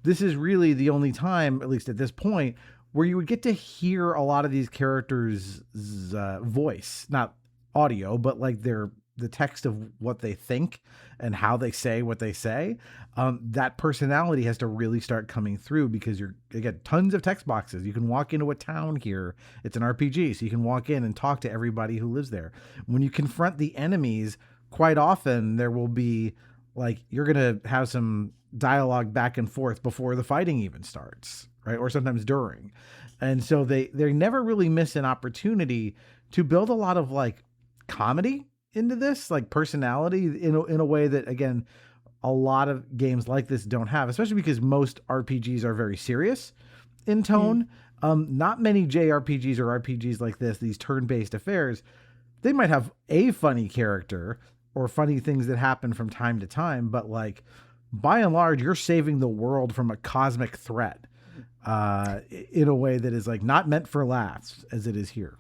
is really the only time, at least at this point, where you would get to hear a lot of these characters' voice, not audio, but like their the text of what they think and how they say what they say, that personality has to really start coming through, because you get tons of text boxes. You can walk into a town here. It's an RPG, so you can walk in and talk to everybody who lives there. When you confront the enemies, quite often there will be like, you're going to have some dialogue back and forth before the fighting even starts, right? Or sometimes during. And so they never really miss an opportunity to build a lot of like comedy into this, like personality in a way that, again, a lot of games like this don't have, especially because most RPGs are very serious in tone. Not many JRPGs or RPGs like this, these turn-based affairs, they might have a funny character or funny things that happen from time to time, but like by and large, you're saving the world from a cosmic threat in a way that is like not meant for laughs as it is here.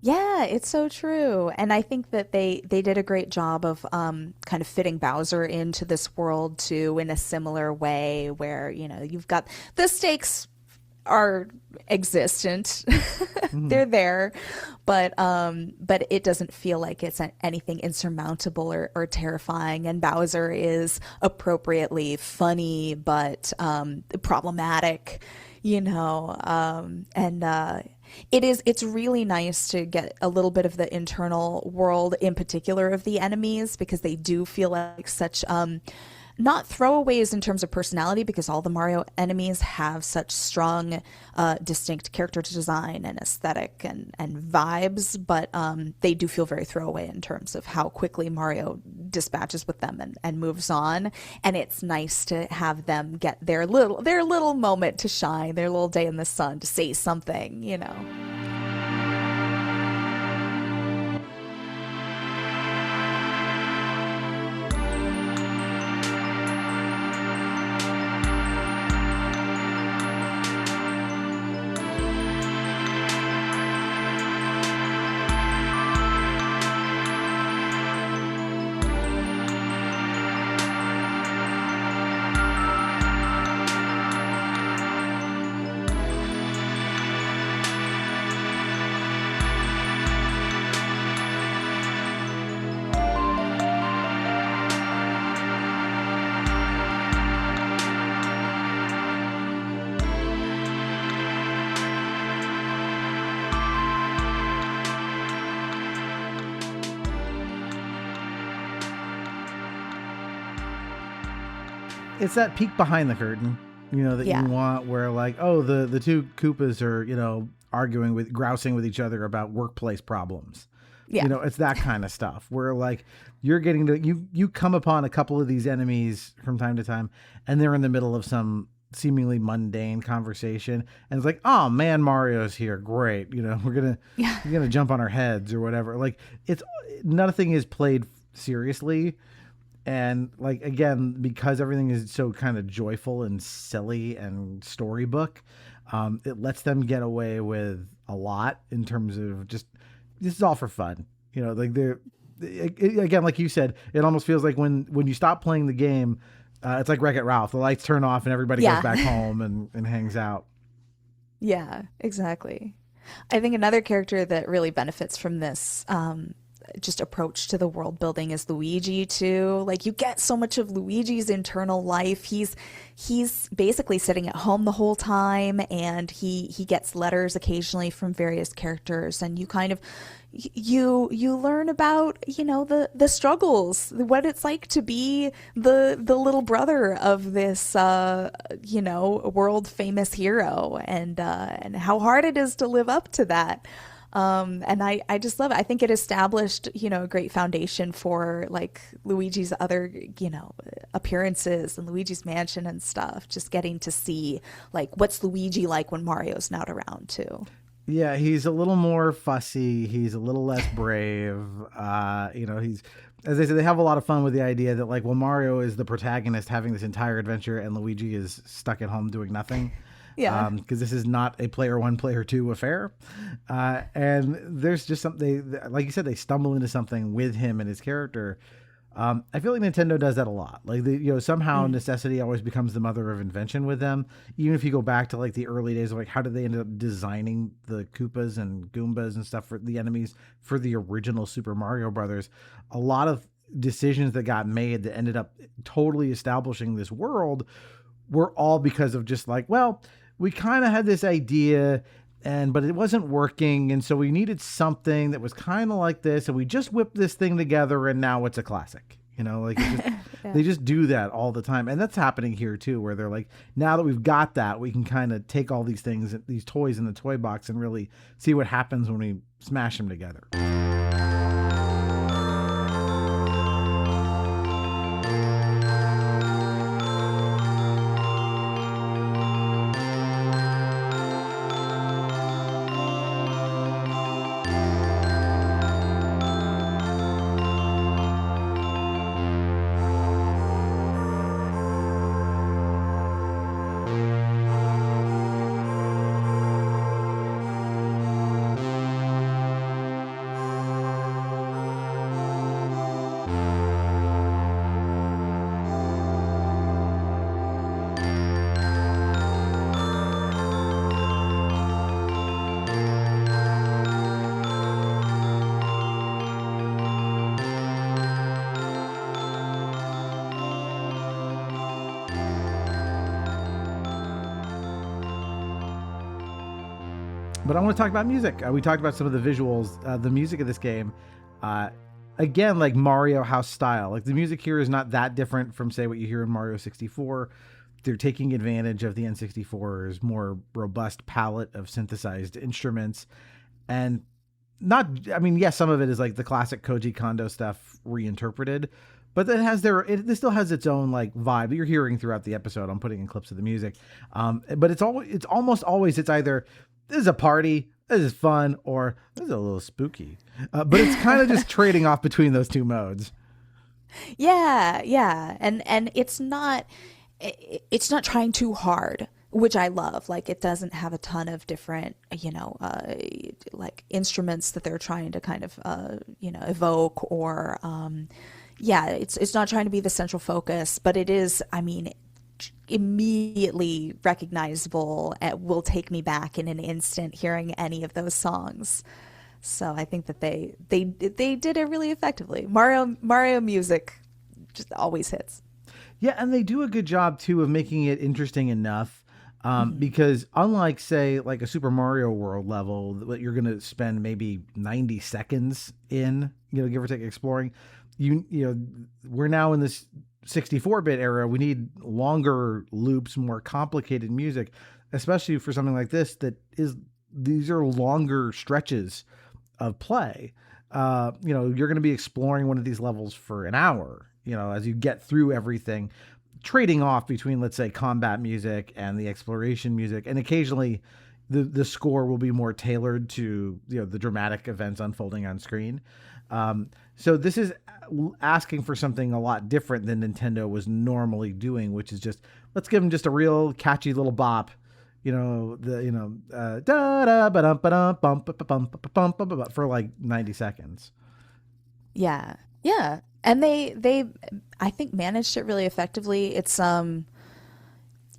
Yeah, it's so true. And I think that they did a great job of kind of fitting Bowser into this world too, in a similar way where, you know, you've got the stakes are existent. They're there, but it doesn't feel like it's anything insurmountable or terrifying. And Bowser is appropriately funny, but problematic, you know, it's really nice to get a little bit of the internal world, in particular of the enemies, because they do feel like such not throwaways in terms of personality, because all the Mario enemies have such strong distinct character design and aesthetic and vibes, but they do feel very throwaway in terms of how quickly Mario dispatches with them and moves on. And it's nice to have them get their little moment to shine, their little day in the sun, to say something, you know. It's that peek behind the curtain, you know, that you want, where like, oh, the two Koopas are, you know, grousing with each other about workplace problems. Yeah. You know, it's that kind of stuff where like you're getting to, you come upon a couple of these enemies from time to time, and they're in the middle of some seemingly mundane conversation, and it's like, oh man, Mario's here. Great. You know, we're gonna jump on our heads or whatever. Like, it's nothing is played seriously. And like, again, because everything is so kind of joyful and silly and storybook, it lets them get away with a lot in terms of just, this is all for fun. You know, like again, like you said, it almost feels like when you stop playing the game, it's like Wreck-It Ralph. The lights turn off and everybody goes back home and hangs out. Yeah, exactly. I think another character that really benefits from this just approach to the world building is Luigi too. Like, you get so much of Luigi's internal life. He's basically sitting at home the whole time, and he gets letters occasionally from various characters, and you kind of you learn about, you know, the struggles, what it's like to be the little brother of this you know, world famous hero, and how hard it is to live up to that. And I just love it. I think it established, you know, a great foundation for like Luigi's other, you know, appearances and Luigi's Mansion and stuff. Just getting to see like what's Luigi like when Mario's not around too. Yeah, he's a little more fussy. He's a little less brave. You know, he's, as I said, they have a lot of fun with the idea that like, well, Mario is the protagonist having this entire adventure, and Luigi is stuck at home doing nothing. Yeah, because this is not a player one, player two affair. And there's just something, like you said, they stumble into something with him and his character I feel like Nintendo does that a lot. Like, somehow necessity always becomes the mother of invention with them. Even if you go back to like the early days of like, how did they end up designing the Koopas and Goombas and stuff for the enemies for the original Super Mario Brothers? A lot of decisions that got made that ended up totally establishing this world were all because of just like, well, we kind of had this idea but it wasn't working. And so we needed something that was kind of like this. And we just whipped this thing together and now it's a classic, like they just do that all the time. And that's happening here too, where they're like, now that we've got that, we can kind of take all these things, these toys in the toy box and really see what happens when we smash them together. But I want to talk about music. We talked about some of the visuals, the music of this game. Again, like Mario House style. Like the music here is not that different from, say, what you hear in Mario 64. They're taking advantage of the N64's more robust palette of synthesized instruments. And yes, some of it is like the classic Koji Kondo stuff reinterpreted. But it still has its own like vibe that you're hearing throughout the episode. I'm putting in clips of the music. But it's almost always it's this is a party, this is fun, or this is a little spooky. But it's kind of just trading off between those two modes. Yeah. And it's not trying too hard, which I love. Like it doesn't have a ton of different, like instruments that they're trying to kind of, evoke or, it's not trying to be the central focus, but it is, immediately recognizable. It will take me back in an instant hearing any of those songs. So I think that they did it really effectively. Mario music just always hits. Yeah, and they do a good job too of making it interesting enough. Because unlike, say, like a Super Mario World level that you're going to spend maybe 90 seconds in, give or take exploring, we're now in this 64-bit era. We need longer loops, more complicated music, especially for something like this these are longer stretches of play. You're going to be exploring one of these levels for an hour, as you get through everything, trading off between, let's say, combat music and the exploration music. And occasionally the score will be more tailored to, the dramatic events unfolding on screen. So this is asking for something a lot different than Nintendo was normally doing, which is just, let's give them just a real catchy little bop, da da ba dum ba dum bum ba bum bum bum for like 90 seconds. Yeah. And they I think managed it really effectively. It's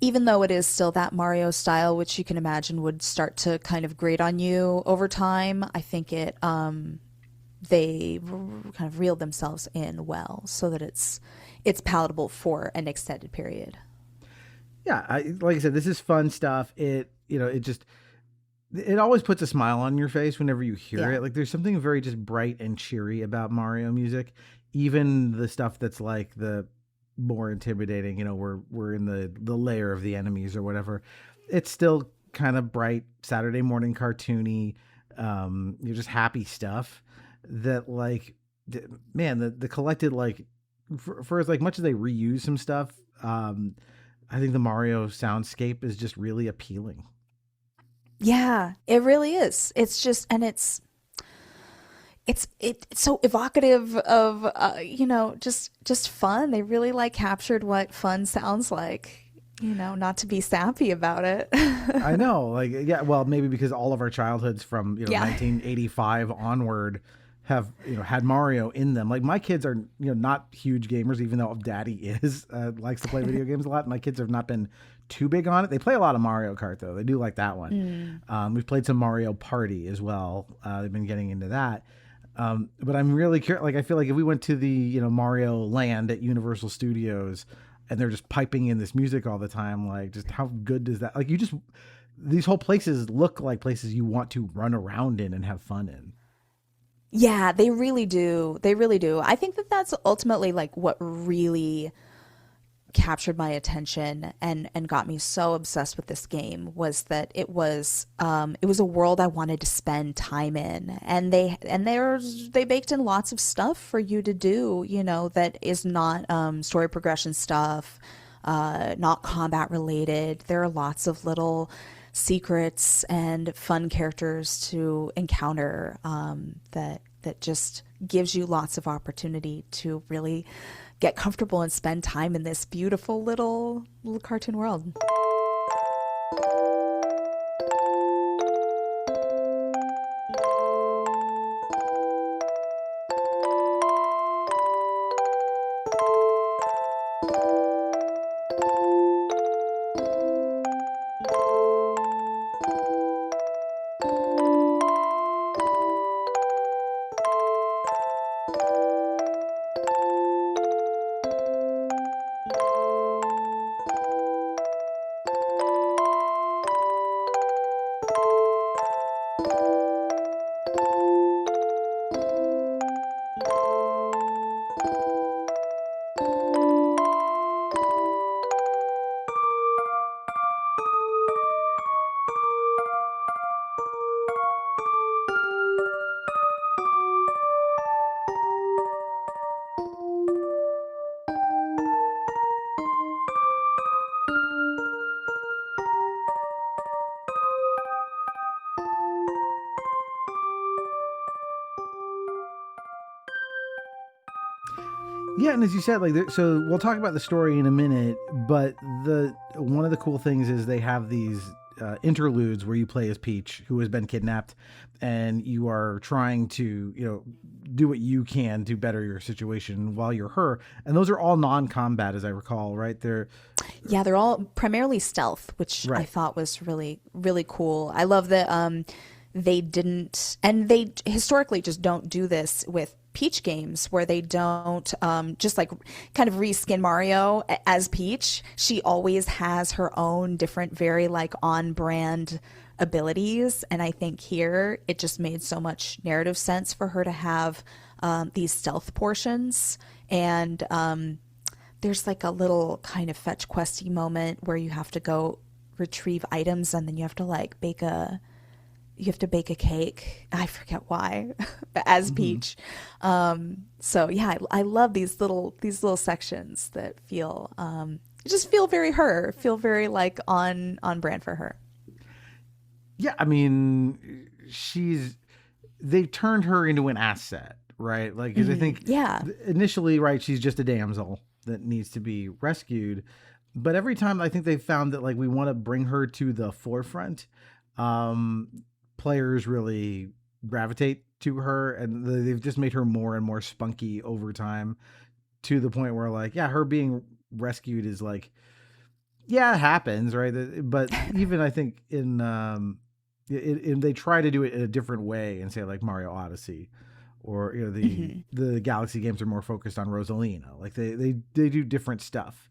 even though it is still that Mario style, which you can imagine would start to kind of grate on you over time, I think they kind of reeled themselves in well so that it's palatable for an extended period. Yeah, like I said, this is fun stuff. It always puts a smile on your face whenever you hear it. Like there's something very just bright and cheery about Mario music. Even the stuff that's like the more intimidating, we're in the lair of the enemies or whatever. It's still kind of bright, Saturday morning cartoony, you're just happy stuff. That like, man, the collected, like for as like much as they reuse some stuff, I think the Mario soundscape is just really appealing. Yeah, it really is. It's just, and it's so evocative of just fun. They really like captured what fun sounds like. Not to be sappy about it. I know, like, yeah, well, maybe because all of our childhoods from 1985 onward have, had Mario in them. Like my kids are, not huge gamers, even though Daddy is, likes to play video games a lot. My kids have not been too big on it. They play a lot of Mario Kart though. They do like that one. We've played some Mario Party as well. They've been getting into that. But I'm really curious. Like, I feel like if we went to the, Mario Land at Universal Studios and they're just piping in this music all the time, like, just how good does that, like, these whole places look like places you want to run around in and have fun in. Yeah, they really do. They really do. I think that that's ultimately like what really captured my attention and got me so obsessed with this game was that it was a world I wanted to spend time in, and they baked in lots of stuff for you to do, that is not story progression stuff, not combat related. There are lots of little secrets and fun characters to encounter, that just gives you lots of opportunity to really get comfortable and spend time in this beautiful little cartoon world. Yeah, and as you said, like, so we'll talk about the story in a minute, but one of the cool things is they have these interludes where you play as Peach, who has been kidnapped, and you are trying to, do what you can to better your situation while you're her. And those are all non-combat, as I recall, right? They're all primarily stealth, which I thought was really, really cool. I love that they didn't, and they historically just don't do this with Peach games, where they don't just like kind of reskin Mario as Peach. She always has her own different, very like on brand abilities. And I think here it just made so much narrative sense for her to have these stealth portions. And there's like a little kind of fetch questy moment where you have to go retrieve items, and then you have to like bake a cake. I forget why, as Peach. So yeah, I love these little sections that feel very her, feel very like on brand for her. Yeah, I mean, they've turned her into an asset, right? Like, 'cause I think initially, right, she's just a damsel that needs to be rescued. But every time I think they've found that like we want to bring her to the forefront, players really gravitate to her, and they've just made her more and more spunky over time, to the point where like, yeah, her being rescued is like, yeah, it happens, right? But even I think in they try to do it in a different way and say like Mario Odyssey, or the Galaxy games are more focused on Rosalina. Like they do different stuff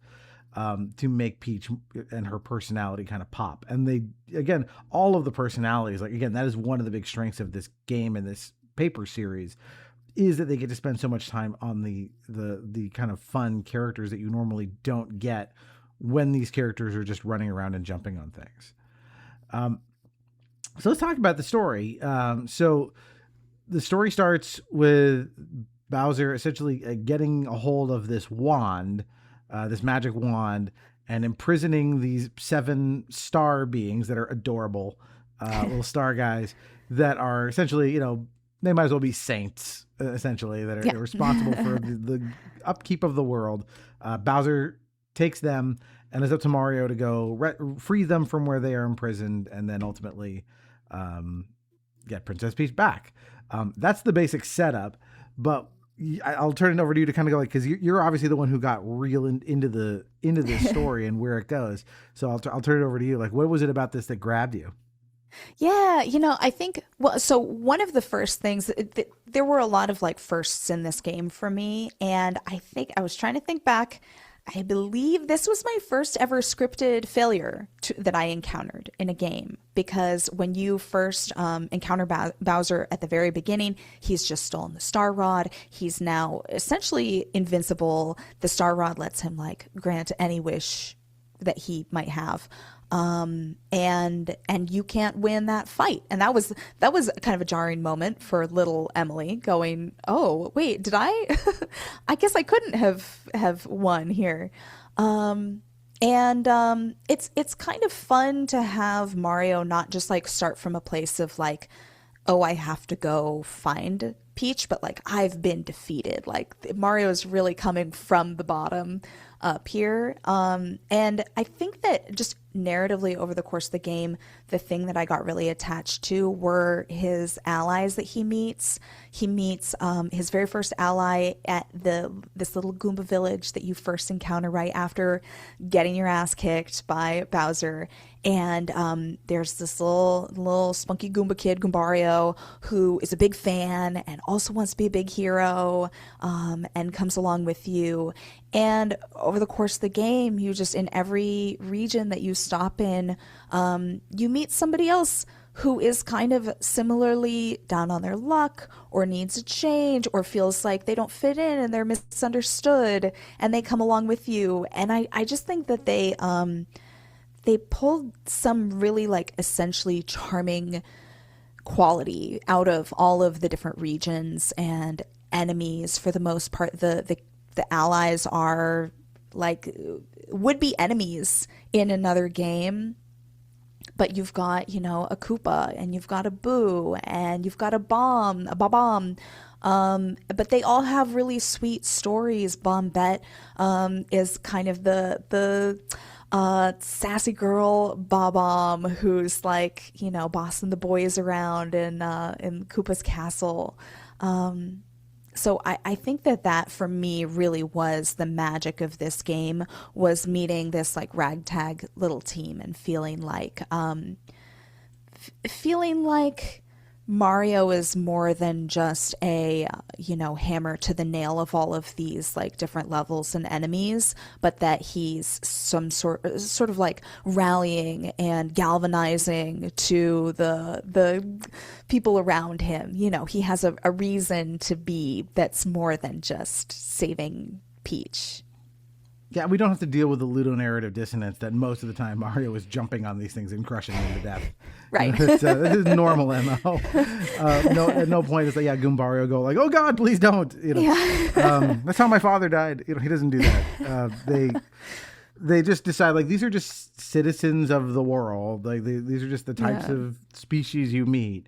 to make Peach and her personality kind of pop. And they, again, all of the personalities, like, again, that is one of the big strengths of this game and this paper series, is that they get to spend so much time on the kind of fun characters that you normally don't get when these characters are just running around and jumping on things. So let's talk about the story. So the story starts with Bowser essentially getting a hold of this wand, this magic wand, and imprisoning these 7 star beings that are adorable, little star guys that are essentially, they might as well be saints, essentially, that are responsible for the upkeep of the world. Bowser takes them, and it's up to Mario to go free them from where they are imprisoned, and then ultimately get Princess Peach back. That's the basic setup, but I'll turn it over to you to kind of go like, because you're obviously the one who got real into this story and where it goes. So I'll turn it over to you. Like, what was it about this that grabbed you? Yeah, I think, well, so one of the first things, there were a lot of like firsts in this game for me. And I think I was trying to think back. I believe this was my first ever scripted failure that I encountered in a game. Because when you first encounter Bowser at the very beginning, he's just stolen the Star Rod. He's now essentially invincible. The Star Rod lets him like grant any wish that he might have. And you can't win that fight. And that was kind of a jarring moment for little Emily going, oh, wait, did I? I guess I couldn't have won here. It's kind of fun to have Mario not just like start from a place of like, oh, I have to go find Peach, but like I've been defeated. Like Mario is really coming from the bottom up here. And I think that just narratively over the course of the game, the thing that I got really attached to were his allies that he meets. He meets his very first ally at this little Goomba village that you first encounter right after getting your ass kicked by Bowser. And there's this little spunky Goomba kid, Goombario, who is a big fan and also wants to be a big hero, and comes along with you. And over the course of the game, you just, in every region that you stop in, you meet somebody else who is kind of similarly down on their luck or needs a change or feels like they don't fit in and they're misunderstood, and they come along with you. And I just think that they pulled some really like essentially charming quality out of all of the different regions and enemies. For the most part, the allies are like would-be enemies in another game, but you've got, a Koopa and you've got a Boo and you've got a Bomb, but they all have really sweet stories. Bombette is kind of the sassy girl Bob-omb who's like, bossing the boys around in Koopa's castle. So I think that for me really was the magic of this game, was meeting this like ragtag little team and feeling like Mario is more than just a, hammer to the nail of all of these like different levels and enemies, but that he's some sort of like rallying and galvanizing to the people around him. He has a reason to be that's more than just saving Peach. Yeah, we don't have to deal with the ludonarrative dissonance that most of the time Mario is jumping on these things and crushing them to death. Right. This is normal MO. At no point is Goombario go like, oh God, please don't. That's how my father died. He doesn't do that. They just decide like these are just citizens of the world. Like these are just the types of species you meet.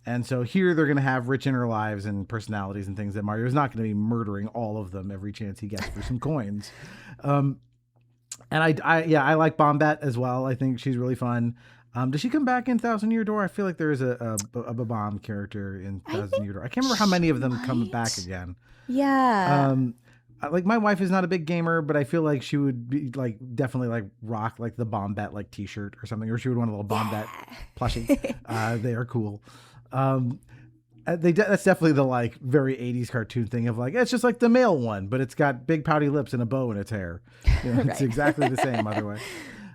And so here they're going to have rich inner lives and personalities and things that Mario's not going to be murdering all of them every chance he gets for some coins. And I like Bombette as well. I think she's really fun. Does she come back in Thousand Year Door? I feel like there is a Bomb character in Thousand Year Door. I can't remember how many of them come back again. Yeah. Like my wife is not a big gamer, but I feel like she would be like definitely like rock like the Bombette like t-shirt or something, or she would want a little Bombette plushie. They are cool. That's definitely the like very 80s cartoon thing of like it's just like the male one, but it's got big pouty lips and a bow in its hair. It's exactly the same other way.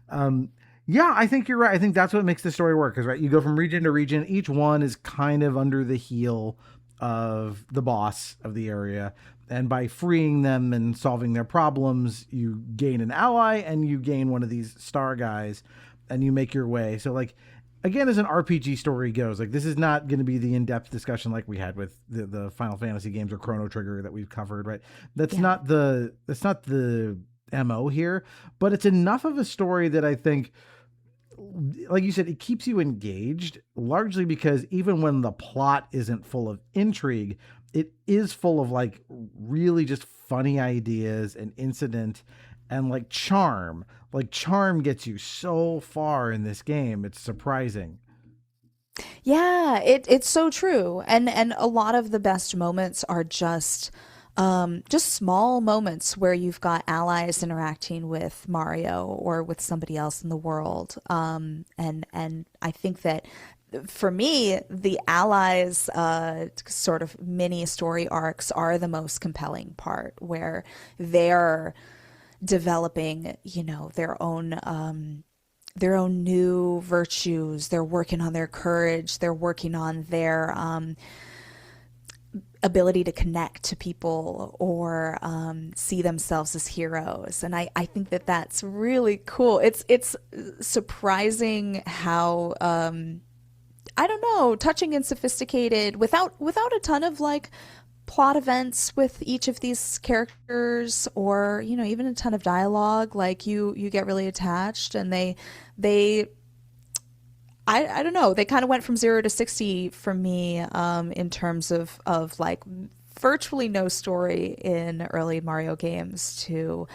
I think you're right. I think that's what makes the story work, is right, you go from region to region. Each one is kind of under the heel of the boss of the area, and by freeing them and solving their problems, you gain an ally and you gain one of these star guys, and you make your way. So like, again, as an RPG story goes, like this is not going to be the in-depth discussion like we had with the Final Fantasy games or Chrono Trigger that we've covered, right? That's not the MO here, but it's enough of a story that I think, like you said, it keeps you engaged, largely because even when the plot isn't full of intrigue, it is full of like really just funny ideas and incident and like charm. Like charm gets you so far in this game. It's surprising. Yeah, it's so true. And a lot of the best moments are just small moments where you've got allies interacting with Mario or with somebody else in the world. And I think that for me, the allies sort of mini story arcs are the most compelling part, where they're developing, their own new virtues. They're working on their courage. They're working on their ability to connect to people or see themselves as heroes. And I think that that's really cool. It's surprising how I don't know, touching and sophisticated without a ton of like plot events with each of these characters, or even a ton of dialogue. Like you get really attached, and they I don't know, they kind of went from 0 to 60 for me, in terms of like virtually no story in early Mario games to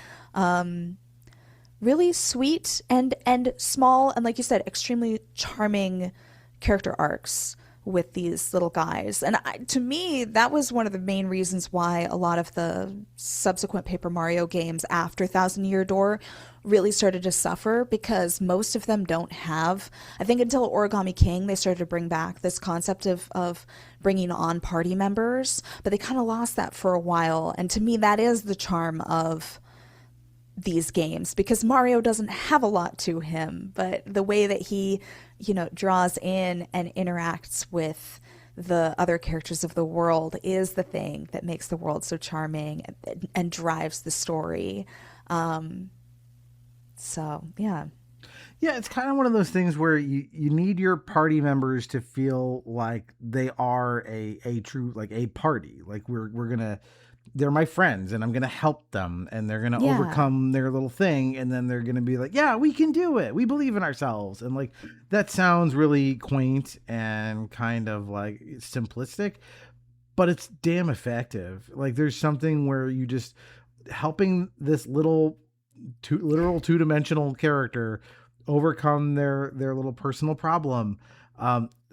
really sweet and small, and like you said, extremely charming character arcs with these little guys. And to me, that was one of the main reasons why a lot of the subsequent Paper Mario games after Thousand Year Door really started to suffer, because most of them don't have, I think until Origami King, they started to bring back this concept of bringing on party members, but they kind of lost that for a while. And to me, that is the charm of these games, because Mario doesn't have a lot to him, but the way that he, draws in and interacts with the other characters of the world is the thing that makes the world so charming and drives the story. So, yeah. Yeah, it's kind of one of those things where you need your party members to feel like they are a true, like a party. Like they're my friends and I'm going to help them, and they're going to overcome their little thing. And then they're going to be like, yeah, we can do it. We believe in ourselves. And like, that sounds really quaint and kind of like simplistic, but it's damn effective. Like, there's something where you just helping this literal two-dimensional character overcome their little personal problem.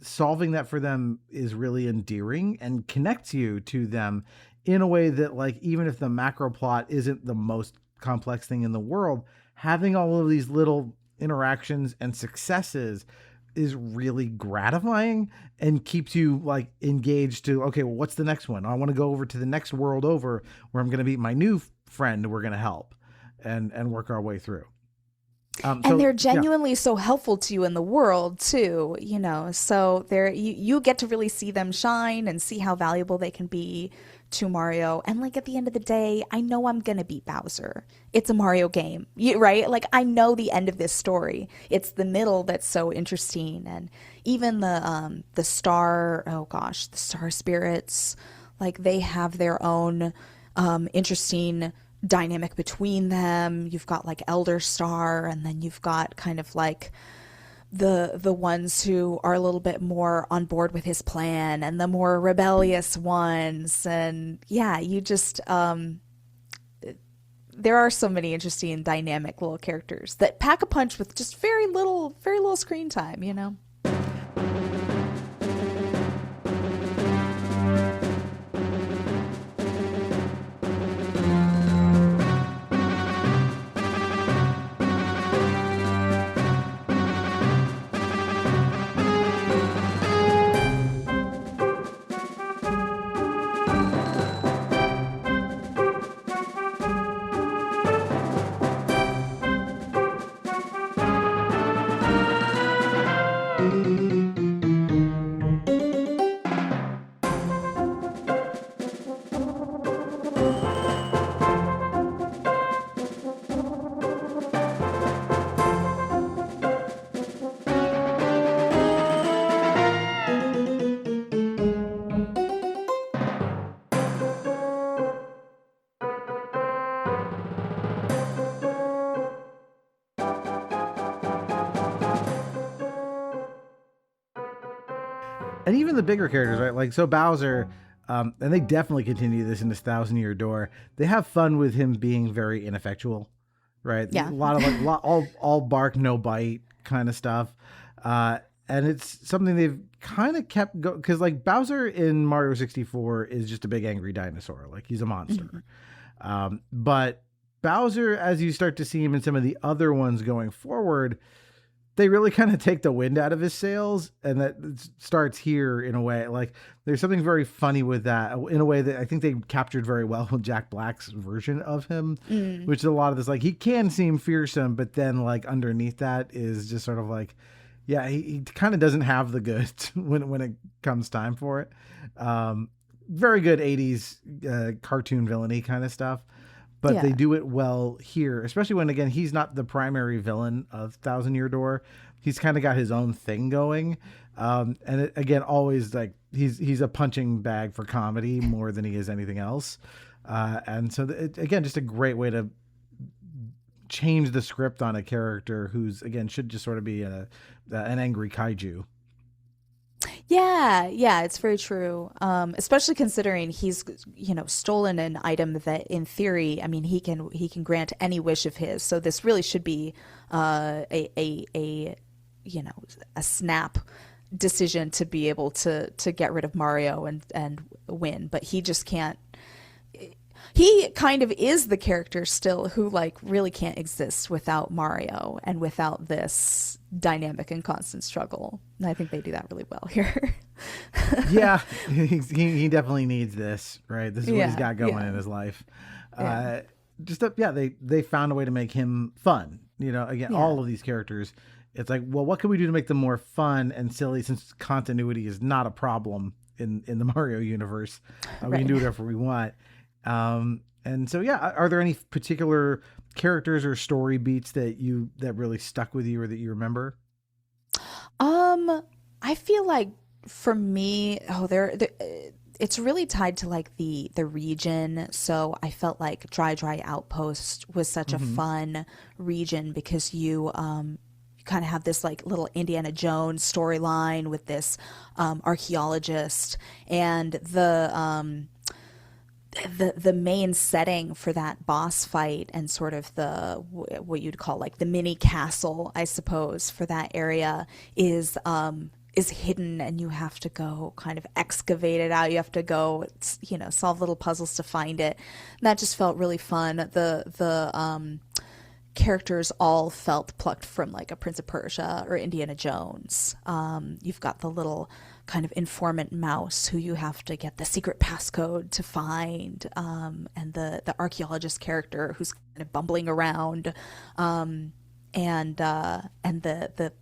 Solving that for them is really endearing and connects you to them in a way that, like, even if the macro plot isn't the most complex thing in the world, having all of these little interactions and successes is really gratifying and keeps you like engaged to, okay, well, what's the next one? I want to go over to the next world over where I'm going to meet my new friend. We're going to help and work our way through. And they're genuinely so helpful to you in the world too, so you get to really see them shine and see how valuable they can be to Mario. And like, at the end of the day, I know I'm gonna beat Bowser. It's a Mario game, right? Like, I know the end of this story. It's the middle that's so interesting. And even the star spirits, like, they have their own interesting dynamic between them. You've got like Elder Star, and then you've got kind of like the ones who are a little bit more on board with his plan, and the more rebellious ones. And yeah, you just there are so many interesting dynamic little characters that pack a punch with just very little screen time. And even the bigger characters, right? Like, so Bowser, and they definitely continue this in this Thousand Year Door. They have fun with him being very ineffectual, right? Yeah. A lot of like all bark, no bite kind of stuff. And it's something they've kind of kept going, because like Bowser in Mario 64 is just a big angry dinosaur. Like he's a monster. But Bowser, as you start to see him in some of the other ones going forward, they really kind of take the wind out of his sails, and that starts here in a way. Like there's something very funny with that in a way that I think they captured very well with Jack Black's version of him, which is a lot of this, like he can seem fearsome, but then like underneath that is just sort of like, yeah, he kind of doesn't have the goods when it comes time for it. Very good 80s cartoon villainy kind of stuff. But they do it well here, especially when, again, he's not the primary villain of Thousand Year Door. He's kind of got his own thing going. And it, again, always like he's a punching bag for comedy more than he is anything else. And so, again, just a great way to change the script on a character who's, again, should just sort of be an angry kaiju. Yeah, it's very true. Especially considering he's, stolen an item that, in theory, I mean, he can grant any wish of his. So this really should be a snap decision to be able to get rid of Mario and win. But he just can't. He kind of is the character still who like really can't exist without Mario and without this dynamic and constant struggle. And I think they do that really well here. Yeah, he definitely needs this, right? This is what he's got going in his life. They found a way to make him fun. All of these characters, it's like, well, what can we do to make them more fun and silly, since continuity is not a problem in the Mario universe? We can do whatever we want. And so, are there any particular characters or story beats that really stuck with you or that you remember? I feel like for me, it's really tied to like the region. So I felt like Dry Outpost was such a fun region because you kind of have this like little Indiana Jones storyline with this archaeologist, and the main setting for that boss fight and sort of what you'd call like the mini castle, I suppose, for that area is hidden, and you have to go kind of excavate it out. You have to go, solve little puzzles to find it. And that just felt really fun. The characters all felt plucked from like a Prince of Persia or Indiana Jones. You've got the little kind of informant mouse who you have to get the secret passcode to find, and the archaeologist character who's kind of bumbling around, and the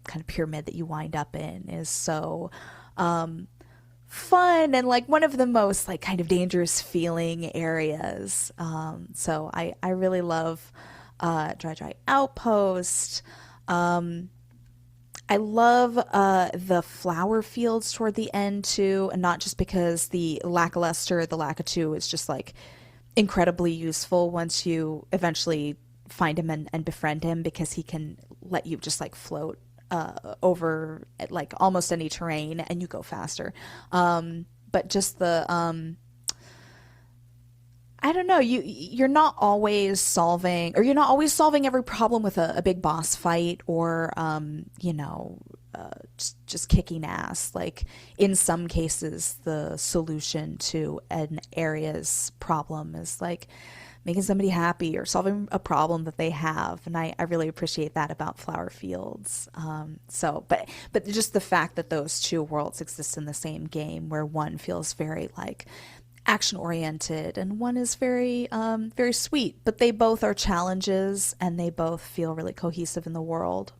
kind of pyramid that you wind up in is so fun and like one of the most like kind of dangerous feeling areas. So I really love Dry Outpost. I love the flower fields toward the end too, and not just because the Lakitu is just like incredibly useful once you eventually find him and befriend him, because he can let you just like float over like almost any terrain and you go faster. But just the I don't know, you're not always solving every problem with a big boss fight or just kicking ass. Like in some cases the solution to an area's problem is like making somebody happy or solving a problem that they have, and I really appreciate that about Flower Fields. But just the fact that those two worlds exist in the same game, where one feels very like action oriented and one is very very sweet, but they both are challenges and they both feel really cohesive in the world.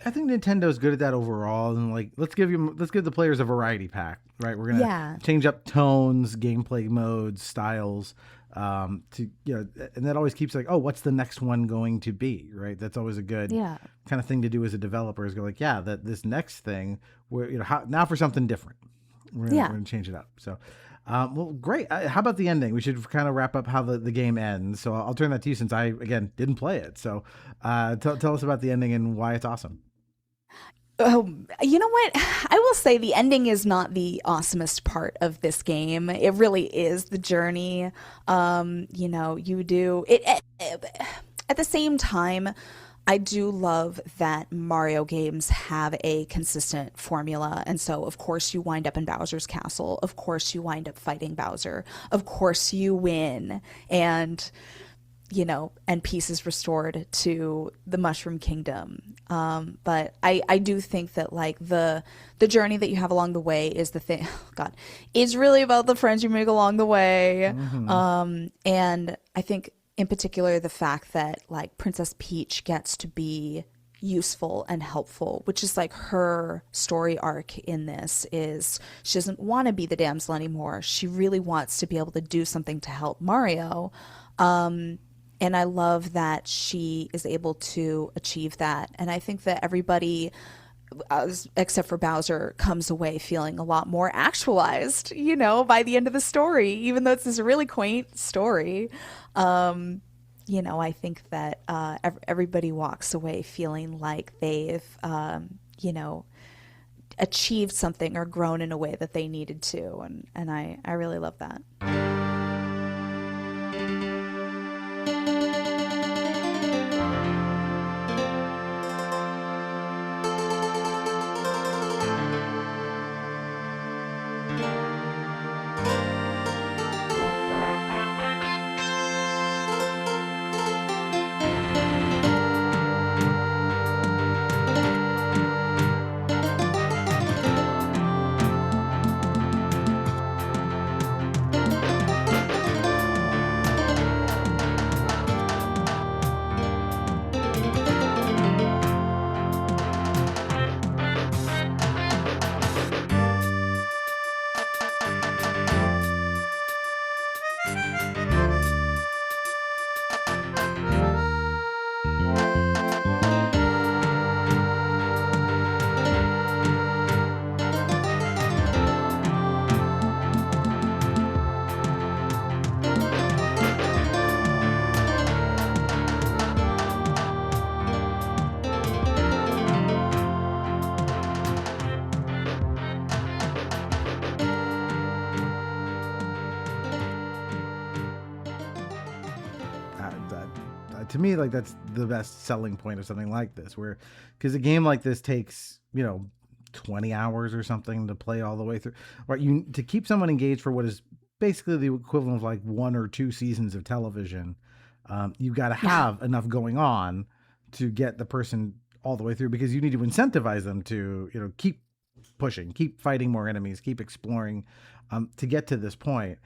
I think Nintendo's good at that overall, and like let's give the players a variety pack, right? We're gonna change up tones, gameplay modes, styles, and that always keeps like, oh, what's the next one going to be, right? That's always a good kind of thing to do as a developer, is go like, that this next thing, now for something different, we're gonna change it up. So. Well, great. How about the ending? We should kind of wrap up how the game ends. So I'll turn that to you, since I, again, didn't play it. So tell us about the ending and why it's awesome. Oh, you know what? I will say the ending is not the awesomest part of this game. It really is the journey. You do it at the same time. I do love that Mario games have a consistent formula. And so, of course, you wind up in Bowser's castle. Of course, you wind up fighting Bowser. Of course, you win. And, and peace is restored to the Mushroom Kingdom. But I do think that, like, the journey that you have along the way is the thing. Oh, God, it's really about the friends you make along the way. And I think, in particular, the fact that, like, Princess Peach gets to be useful and helpful, which is like her story arc in this, is she doesn't want to be the damsel anymore. She really wants to be able to do something to help Mario. And I love that she is able to achieve that. And I think that everybody, except for Bowser, comes away feeling a lot more actualized, by the end of the story, even though it's this really quaint story. I think that everybody walks away feeling like they've, achieved something or grown in a way that they needed to. And I really love that. To me, like, that's the best selling point of something like this, where, because a game like this takes 20 hours or something to play all the way through, right? To keep someone engaged for what is basically the equivalent of like 1 or 2 seasons of television, you've got to have enough going on to get the person all the way through, because you need to incentivize them to keep pushing, keep fighting more enemies, keep exploring, to get to this point.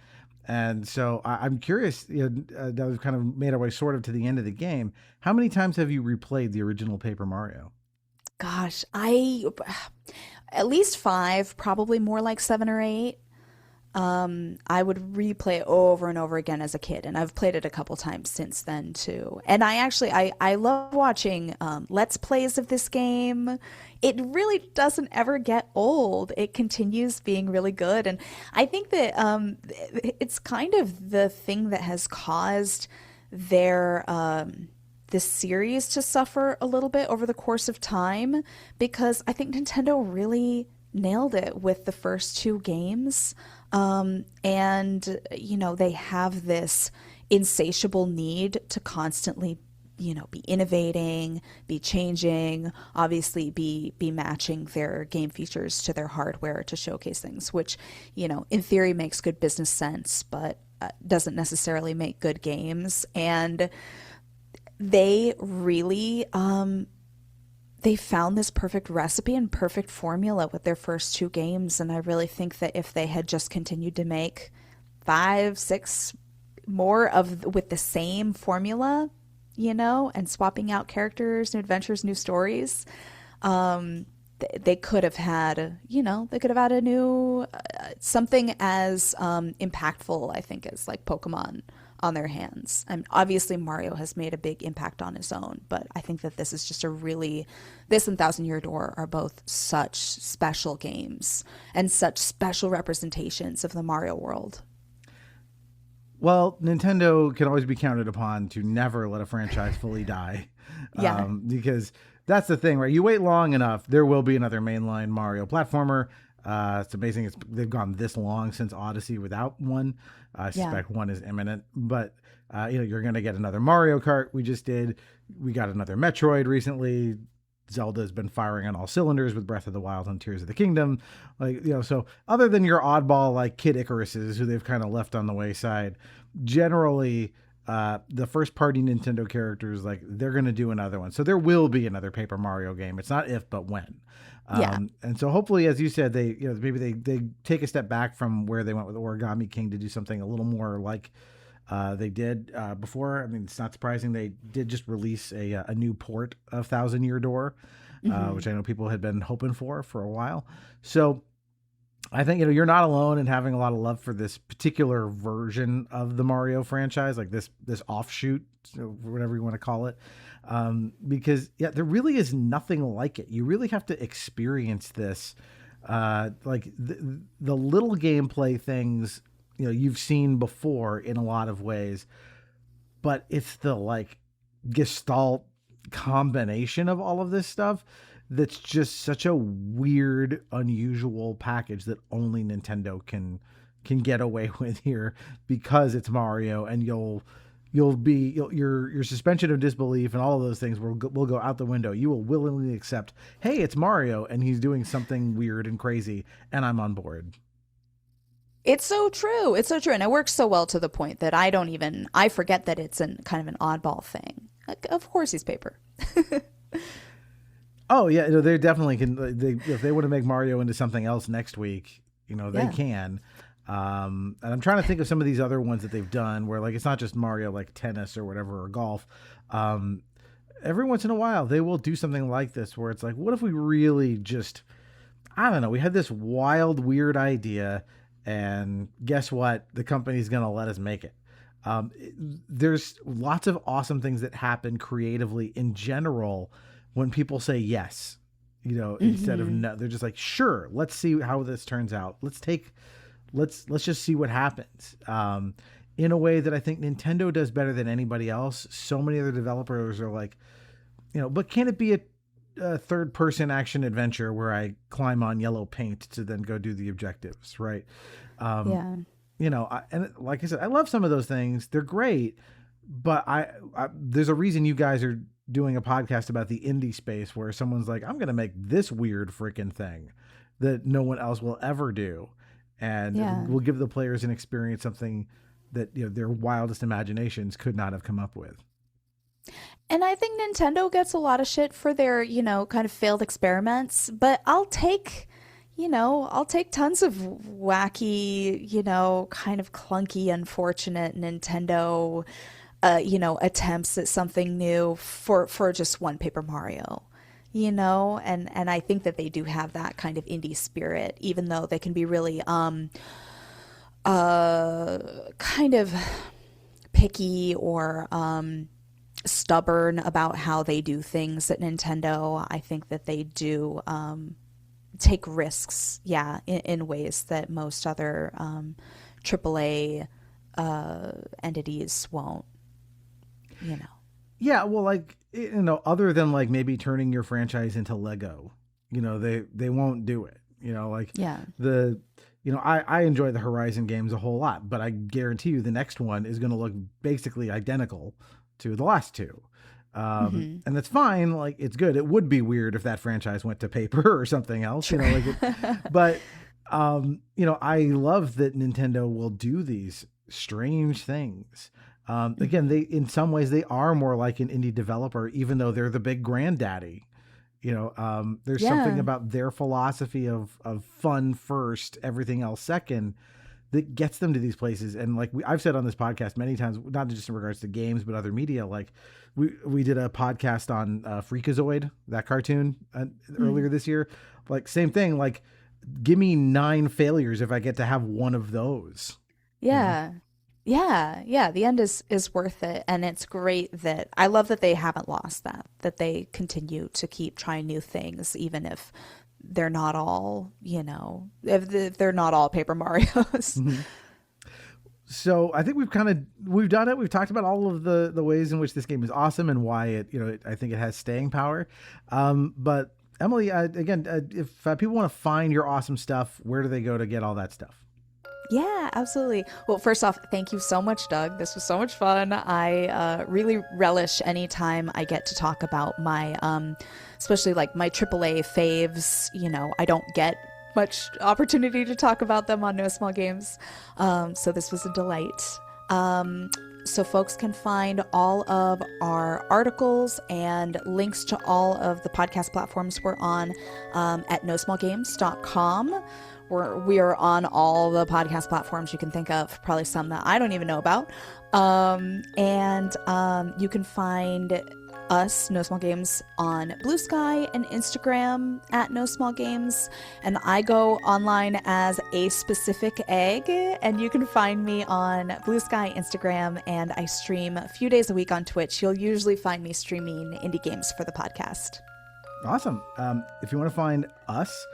And so I'm curious, that we've kind of made our way sort of to the end of the game. How many times have you replayed the original Paper Mario? Gosh, at least 5, probably more like 7 or 8. I would replay it over and over again as a kid, and I've played it a couple times since then too. And I love watching Let's Plays of this game. It really doesn't ever get old. It continues being really good, and I think that it's kind of the thing that has caused their this series to suffer a little bit over the course of time, because I think Nintendo really nailed it with the first 2 games. And, they have this insatiable need to constantly, be innovating, be changing, obviously be matching their game features to their hardware to showcase things, which, in theory makes good business sense, but doesn't necessarily make good games. And they really, they found this perfect recipe and perfect formula with their first 2 games. And I really think that if they had just continued to make 5, 6 more with the same formula, and swapping out characters, new adventures, new stories, they could have had, a new, something as impactful, I think, as like Pokemon on their hands. And obviously Mario has made a big impact on his own, but I think that this is just this and Thousand Year Door are both such special games and such special representations of the Mario world. Well, Nintendo can always be counted upon to never let a franchise fully die. Because that's the thing, right? You wait long enough, there will be another mainline Mario platformer. It's amazing they've gone this long since Odyssey without one. I suspect one is imminent, but you're going to get another Mario Kart. We got another Metroid recently. Zelda's been firing on all cylinders with Breath of the Wild and Tears of the Kingdom. So other than your oddball like Kid Icaruses, who they've kind of left on the wayside, generally the first party Nintendo characters, like they're going to do another one. So there will be another Paper Mario game. It's not if, but when. And so hopefully, as you said, maybe they take a step back from where they went with Origami King to do something a little more like they did before. I mean, it's not surprising they did just release a new port of Thousand Year Door, which I know people had been hoping for a while. So I think, you're not alone in having a lot of love for this particular version of the Mario franchise, like this offshoot, whatever you want to call it. Because there really is nothing like it. You really have to experience this, like the little gameplay things, you've seen before in a lot of ways, but it's the like gestalt combination of all of this stuff that's just such a weird, unusual package that only Nintendo can get away with here, because it's Mario, and your suspension of disbelief and all of those things will go out the window. You will willingly accept, hey, it's Mario and he's doing something weird and crazy, and I'm on board. It's so true. It's so true. And it works so well to the point that I forget that it's kind of an oddball thing. Like, of course he's paper. Oh yeah. They definitely can. If they want to make Mario into something else next week, they can. And I'm trying to think of some of these other ones that they've done where like, it's not just Mario, like tennis or whatever, or golf. Every once in a while they will do something like this where it's like, what if we really just, I don't know, we had this wild, weird idea, and guess what? The company's going to let us make it. There's lots of awesome things that happen creatively in general when people say yes, instead of no. They're just like, sure, let's see how this turns out. Let's just see what happens. In a way that I think Nintendo does better than anybody else. So many other developers are like, but can it be a third-person action adventure where I climb on yellow paint to then go do the objectives, right? And like I said, I love some of those things. They're great, but I there's a reason you guys are doing a podcast about the indie space where someone's like, I'm going to make this weird freaking thing that no one else will ever do. And we'll give the players an experience, something that their wildest imaginations could not have come up with. And I think Nintendo gets a lot of shit for their, kind of failed experiments, but I'll take tons of wacky, kind of clunky, unfortunate Nintendo, attempts at something new for just one Paper Mario. And I think that they do have that kind of indie spirit, even though they can be really kind of picky or stubborn about how they do things at Nintendo. I think that they do take risks, in ways that most other AAA entities won't, Yeah, well, like, other than like maybe turning your franchise into Lego, they won't do it. I enjoy the Horizon games a whole lot, but I guarantee you the next one is going to look basically identical to the last two. And that's fine. Like, it's good. It would be weird if that franchise went to paper or something else, but I love that Nintendo will do these strange things. Again, in some ways they are more like an indie developer, even though they're the big granddaddy. There's something about their philosophy of fun first, everything else second, that gets them to these places. And like I've said on this podcast many times, not just in regards to games, but other media, like we did a podcast on Freakazoid, that cartoon earlier this year. Like, same thing, like, give me 9 failures if I get to have one of those. Yeah. Yeah. The end is worth it. And it's great that I love that they haven't lost that they continue to keep trying new things, even if they're not all, if they're not all Paper Marios. Mm-hmm. So I think we've done it. We've talked about all of the ways in which this game is awesome and why I think it has staying power. But Emily, again, if people want to find your awesome stuff, where do they go to get all that stuff? Yeah, absolutely. Well, first off, thank you so much, Doug. This was so much fun. I really relish any time I get to talk about my, especially like my AAA faves. I don't get much opportunity to talk about them on No Small Games. So this was a delight. So folks can find all of our articles and links to all of the podcast platforms we're on at nosmallgames.com. We are on all the podcast platforms you can think of, probably some that I don't even know about. And you can find us, No Small Games, on BlueSky and Instagram at No Small Games. And I go online as A Specific Egg, and you can find me on BlueSky, Instagram, and I stream a few days a week on Twitch. You'll usually find me streaming indie games for the podcast. Awesome. If you want to find us,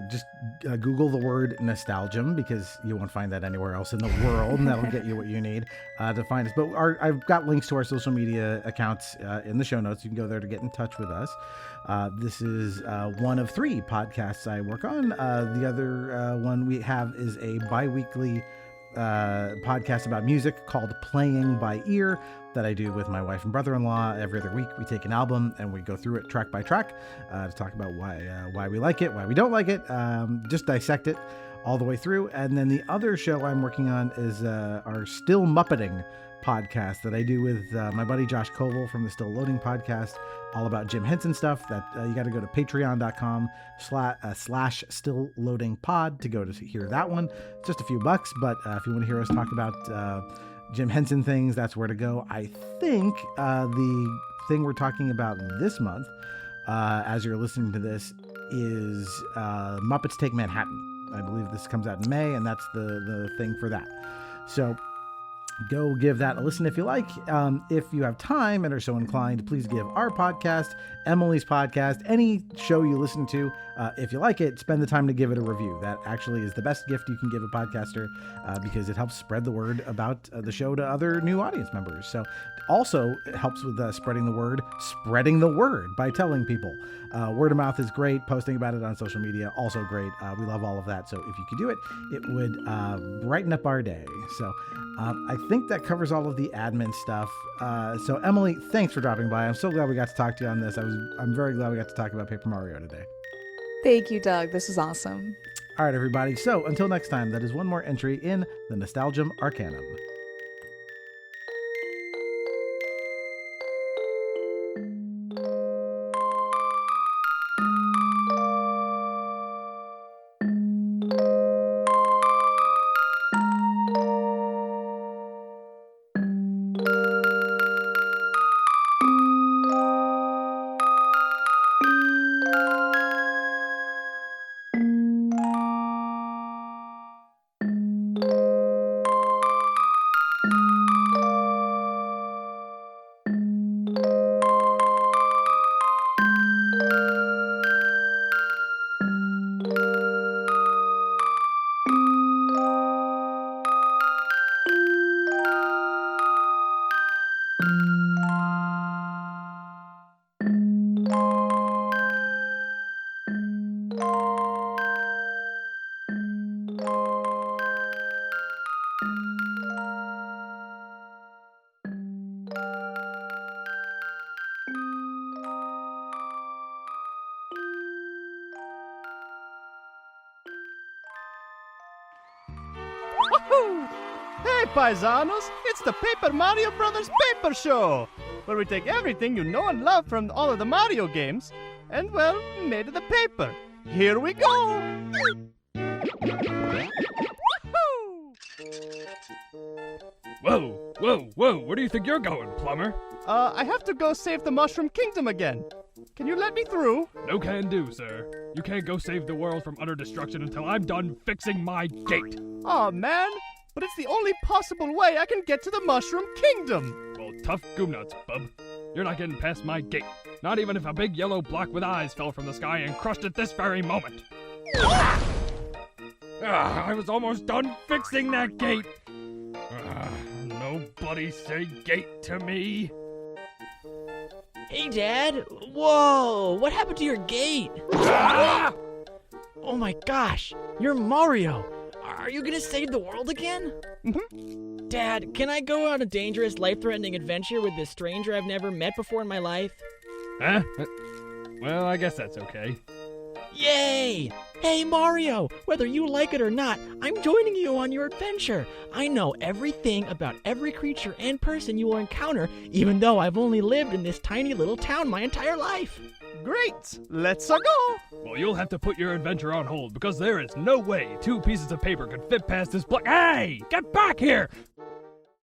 just Google the word nostalgium, because you won't find that anywhere else in the world, and that'll get you what you need to find us. But I've got links to our social media accounts in the show notes. You can go there to get in touch with us. This is one of 3 podcasts I work on. The other one we have is a bi-weekly podcast about music called Playing by Ear that I do with my wife and brother-in-law. Every other week we take an album and we go through it track by track to talk about why we like it, why we don't like it, just dissect it all the way through. And then the other show I'm working on is our Still Muppeting podcast that I do with my buddy Josh Koval from the Still Loading podcast, all about Jim Henson stuff. That you got to go to patreon.com/stillloadingpod to go to hear that one. It's just a few bucks, but if you want to hear us talk about Jim Henson things, that's where to go. I think the thing we're talking about this month, as you're listening to this, is Muppets Take Manhattan. I believe this comes out in May, and that's the thing for that. So go give that a listen if you like. If you have time and are so inclined, please give our podcast, Emily's podcast, any show you listen to, if you like it, spend the time to give it a review. That actually is the best gift you can give a podcaster because it helps spread the word about the show to other new audience members. So also it helps with spreading the word by telling people. Word of mouth is great. Posting about it on social media, also great. We love all of that. So if you could do it, it would brighten up our day. So I think that covers all of the admin stuff. So Emily, thanks for dropping by. I'm so glad we got to talk to you on this. I'm very glad we got to talk about Paper Mario today. Thank you, Doug. This is awesome. All right, everybody. So until next time, that is one more entry in the Nostalgium Arcanum. Woohoo! Hey, paisanos! It's the Paper Mario Brothers Paper Show, where we take everything you know and love from all of the Mario games and, well, made of the paper. Here we go! Whoa, whoa, whoa, where do you think you're going, plumber? I have to go save the Mushroom Kingdom again. Can you let me through? No can do, sir. You can't go save the world from utter destruction until I'm done fixing my gate. Aw, man, but it's the only possible way I can get to the Mushroom Kingdom. Well, tough goomnuts, bub. You're not getting past my gate. Not even if a big yellow block with eyes fell from the sky and crushed it this very moment. I was almost done fixing that gate. Nobody say gate to me. Hey, Dad. Whoa, what happened to your gate? Ah! Oh my gosh, you're Mario. Are you gonna save the world again? Mm-hmm. Dad, can I go on a dangerous, life-threatening adventure with this stranger I've never met before in my life? Huh? Well, I guess that's okay. Yay! Hey, Mario, whether you like it or not, I'm joining you on your adventure. I know everything about every creature and person you will encounter, even though I've only lived in this tiny little town my entire life. Great! Let's go! Well, you'll have to put your adventure on hold because there is no way 2 pieces of paper could fit past this Hey! Get back here!